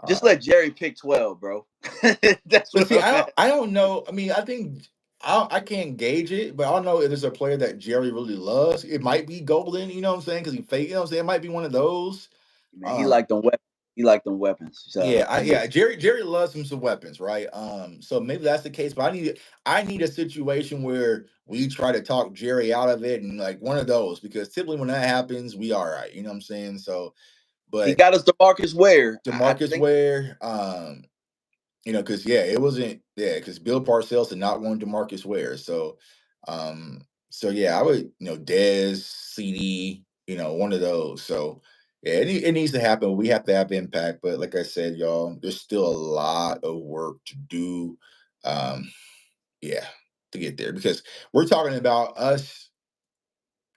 Just Uh, let Jerry pick 12, bro. That's but what see, I'm I don't at. I don't know. I mean, I think I can't gauge it, but I don't know if there's a player that Jerry really loves. It might be Golden, you know what I'm saying? Because he fake, you know what I'm saying? It might be one of those. Man, he Um, like them weapons. He like them weapons. yeah, So I get Jerry loves him some weapons, right? So maybe that's the case, but I need a situation where we try to talk Jerry out of it and like one of those because typically when that happens, we all right, you know what I'm saying? So, he but got us DeMarcus Ware. I DeMarcus think Ware, because yeah, it wasn't because Bill Parcells did not want DeMarcus Ware. Um, so yeah, I would Dez, CD, one of those. So yeah, it needs to happen. We have to have impact, but like I said, y'all, there's still a lot of work to do. Um, yeah, to get there because we're talking about us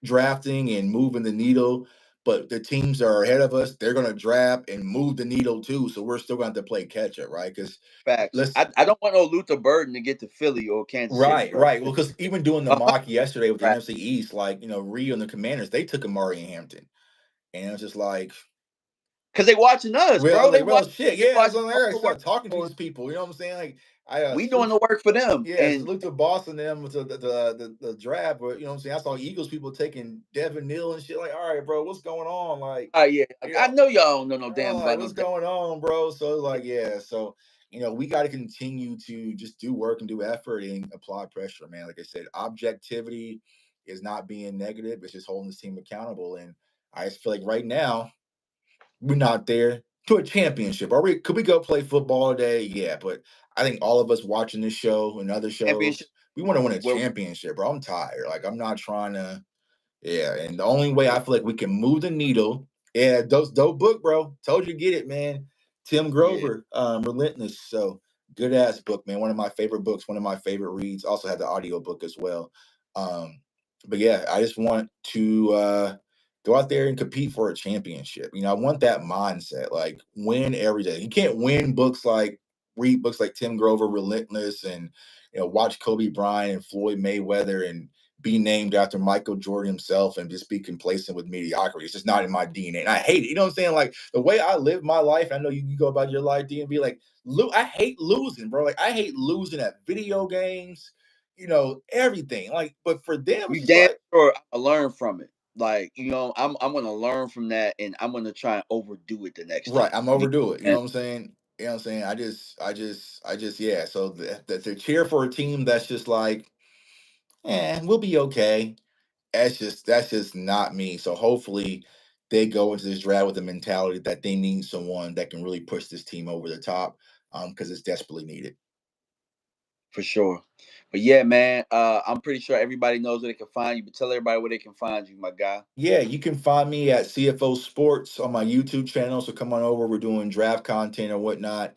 drafting and moving the needle. But the teams that are ahead of us, they're going to draft and move the needle too. So we're still going to have to play catch up, right? Because facts. let's I don't want no Luther Burden to get to Philly or Kansas City, Right, bro. right. Well, because even doing the A hundred mock yesterday with the draft. NFC East, like Rio and the Commanders, they took Amari and Hampton, and it was just like, Cause they watching us, bro. They well, watch. shit, They yeah. watching So I all gotta the work start talking to we're doing. these people. You know what I'm saying? Like, I We doing the work for them, yeah, and salute to Boston them with the draft, but you know what I'm saying. I saw Eagles people taking Devin Neal and shit. Like, all right, bro, what's going on? Like, yeah, you I know, know y'all don't know no damn like, about no what's damn. going on, bro? So like, yeah, so we got to continue to just do work and do effort and apply pressure, man. Like I said, objectivity is not being negative; it's just holding this team accountable. And I just feel like right now we're not there to a championship. Are we? Could we go play football today? Yeah, but I think all of us watching this show and other Championship. shows, we want to win a Where championship, bro. I'm tired. Like I'm not trying to. Yeah, and the only way I feel like we can move the needle, yeah, those dope book, bro. Told you get it, man. Tim yeah, Grover, Relentless. So good ass book, man. One of my favorite books, one of my favorite reads. Also had the audio book as well. Um, but yeah, I just want to go out there and compete for a championship. I want that mindset, like win every day. You can't win books like read books like Tim Grover, Relentless, and watch Kobe Bryant and Floyd Mayweather and be named after Michael Jordan himself and just be complacent with mediocrity. It's just not in my DNA. And I hate it. You know what I'm saying? Like the way I live my life, I know you go about your life, DMV, like I hate losing, bro. Like I hate losing at video games, everything. Like, but for them, it's you just damn like, sure I learn from it. like, I'm gonna learn from that, and I'm gonna try and overdo it the next Right, time. I'm overdo it. You know what I'm saying? You know what I'm saying? I just, yeah. So the cheer for a team that's just like, we'll be okay. That's just not me. So hopefully they go into this draft with the mentality that they need someone that can really push this team over the top, because it's desperately needed. For sure. But yeah, man, I'm pretty sure everybody knows where they can find you. But tell everybody where they can find you, my guy. Yeah, you can find me at CFO Sports on my YouTube channel. So come on over. We're doing draft content or whatnot,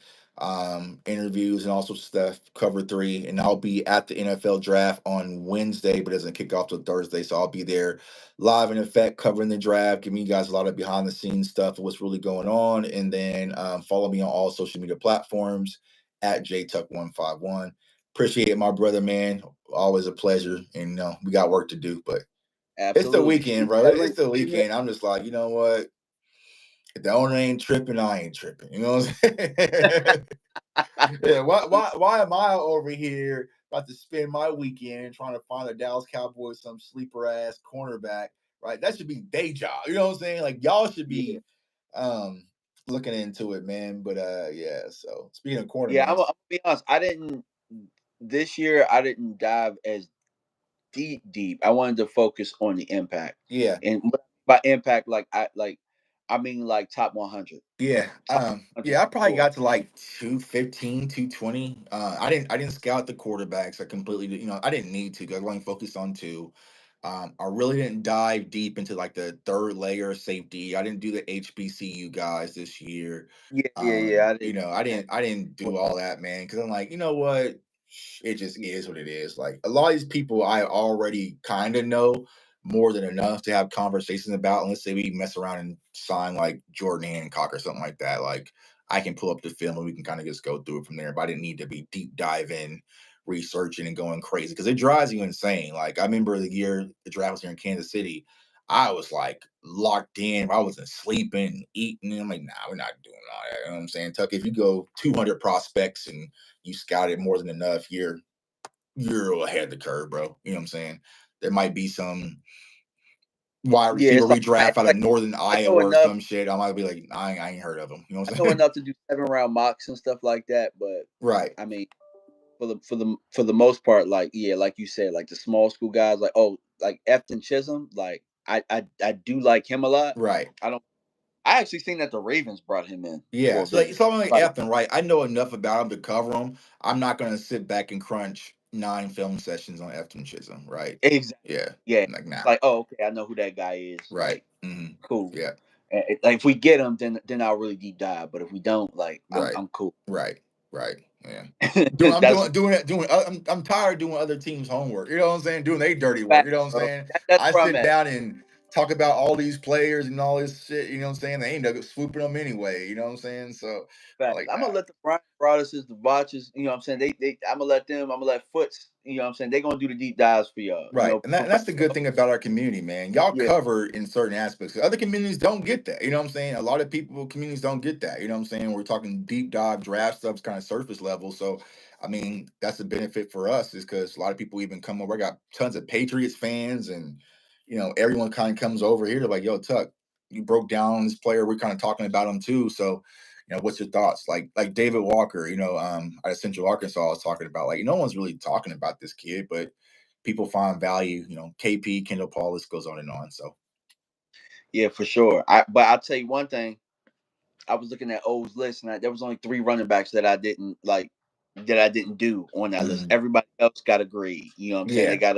interviews and also stuff. Cover three, and I'll be at the NFL draft on Wednesday, but it doesn't kick off till Thursday. So I'll be there live in effect covering the draft, giving you guys a lot of behind the scenes stuff of what's really going on. And then follow me on all social media platforms at JTuck151. Appreciate it, my brother, man. Always a pleasure. And we got work to do, but it's the Absolutely. weekend, Shoot bro. that It's link. the weekend. I'm just like, you know what? If the owner ain't tripping, I ain't tripping. You know what I'm saying? Yeah. Why am I over here about to spend my weekend trying to find the Dallas Cowboys some sleeper ass cornerback? Right. That should be day job. You know what I'm saying? Like y'all should Yeah. be um looking into it, man. But yeah. So speaking of Yeah, I'm cornerbacks, gonna be honest. This year I didn't dive as deep. I wanted to focus on the impact. yeah. And by impact, I mean like top 100. Yeah, Top 100 yeah, I for probably sure. got to like 215, 220. I didn't scout the quarterbacks. I completely I didn't need to 'cause I only focused on two. I really didn't dive deep into like the third layer of safety. I didn't do the HBCU guys this year. Yeah, yeah, yeah. I didn't. I didn't do all that, man, because I'm like, you know what? It just is what it is. Like a lot of these people I already kind of know more than enough to have conversations about. And let's say we mess around and sign like Jordan Hancock or something like that. Like I can pull up the film and we can kind of just go through it from there. But I didn't need to be deep diving, researching and going crazy because it drives you insane. Like I remember the year the draft was here in Kansas City, I was like locked in. I wasn't sleeping, eating. And I'm like, nah, we're not doing all that. You know what I'm saying? Tuck, if you go 200 prospects and you scouted more than enough, you're ahead of the curve, bro. You know what I'm saying? There might be some wide Yeah, receiver it's redraft out of like northern I know Iowa or enough. some shit. I might be like, I ain't heard of him. You know I what I'm know saying? enough to do 7 round mocks and stuff like that. But Right, I mean, for the most part, like yeah, like you said, like the small school guys, like Efton Chisholm, like I do like him a lot. right. I don't. I actually seen that the Ravens brought him in Yeah. for a So like bit. so I'm like Like Ethan, right? I know enough about him to cover him. I'm not gonna sit back and crunch 9 film sessions on Efton Chisholm, right? exactly, Yeah. yeah. Like It's nah. like, oh, okay, I know who that guy is. Right. Like, Hmm. cool. Yeah. Like if we get him, then I'll really deep dive. But if we don't, like, I'm Right. I'm cool. Right. Right. Yeah. Doing I'm That's a doing it doing I'm tired of doing other teams' homework. You know what I'm saying? Doing their dirty work. fact, You know what I'm bro. saying? That's I where I'm sit at. down and talk about all these players and all this shit, you know what I'm saying? They end up swooping them anyway, you know what I'm saying? So I'm Fact. like, I'm nah. gonna let the Brian Broaduses, the Botches, you know what I'm saying? I'm gonna let them, I'm gonna let Foots, you know what I'm saying? They're gonna do the deep dives for y'all. Right. And that's the good Professional. thing about our community, man. Y'all Yeah, cover in certain aspects. Other communities don't get that. You know what I'm saying? A lot of people, communities don't get that. You know what I'm saying? We're talking deep dive draft stuff's kind of surface level. So, I mean, that's a benefit for us is because a lot of people even come over. I got tons of Patriots fans and, everyone kind of comes over here. They're like, yo, Tuck, you broke down this player. We're kind of talking about him too. So, what's your thoughts? Like David Walker, out of Central Arkansas, I was talking about, like, no one's really talking about this kid, but people find value, KP, Kendall Paulus goes on and on. So yeah, for sure. But I'll tell you one thing. I was looking at O's list, and there was only 3 running backs that I didn't do on that list. mhm. Everybody else got a grade. You know what I'm saying? They Yeah,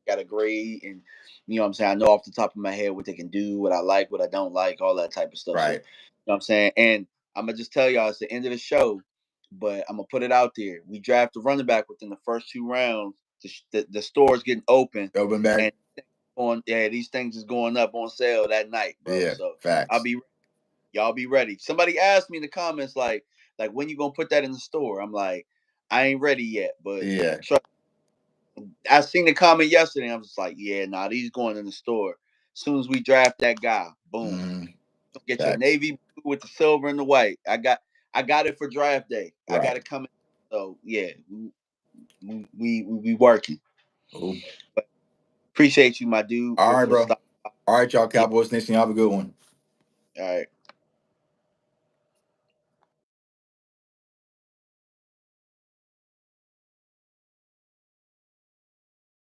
got a grade, and you know what I'm saying. I know off the top of my head what they can do, what I like, what I don't like, all that type of stuff. So, you know right. what I'm saying. And I'm gonna just tell y'all it's the end of the show, but I'm gonna put it out there. We draft a running back within the first 2 rounds. The store's getting open, Open and back. these things is going up on sale that night, bro. Yeah, So I'll facts. be y'all be ready. Somebody asked me in the comments like when you gonna put that in the store? I'm like, I ain't ready yet, but Yeah. I seen the comment yesterday. I'm just like, yeah, nah, these going in the store. As soon as we draft that guy, boom, Hmm. get your Facts. navy blue with the silver and the white. I got it for draft day. I got Right. it coming. So yeah, we working. Cool. But appreciate you, my dude, All for right, for bro. stopping. All right, y'all Yeah. Cowboys Nation, y'all have a good one. All right.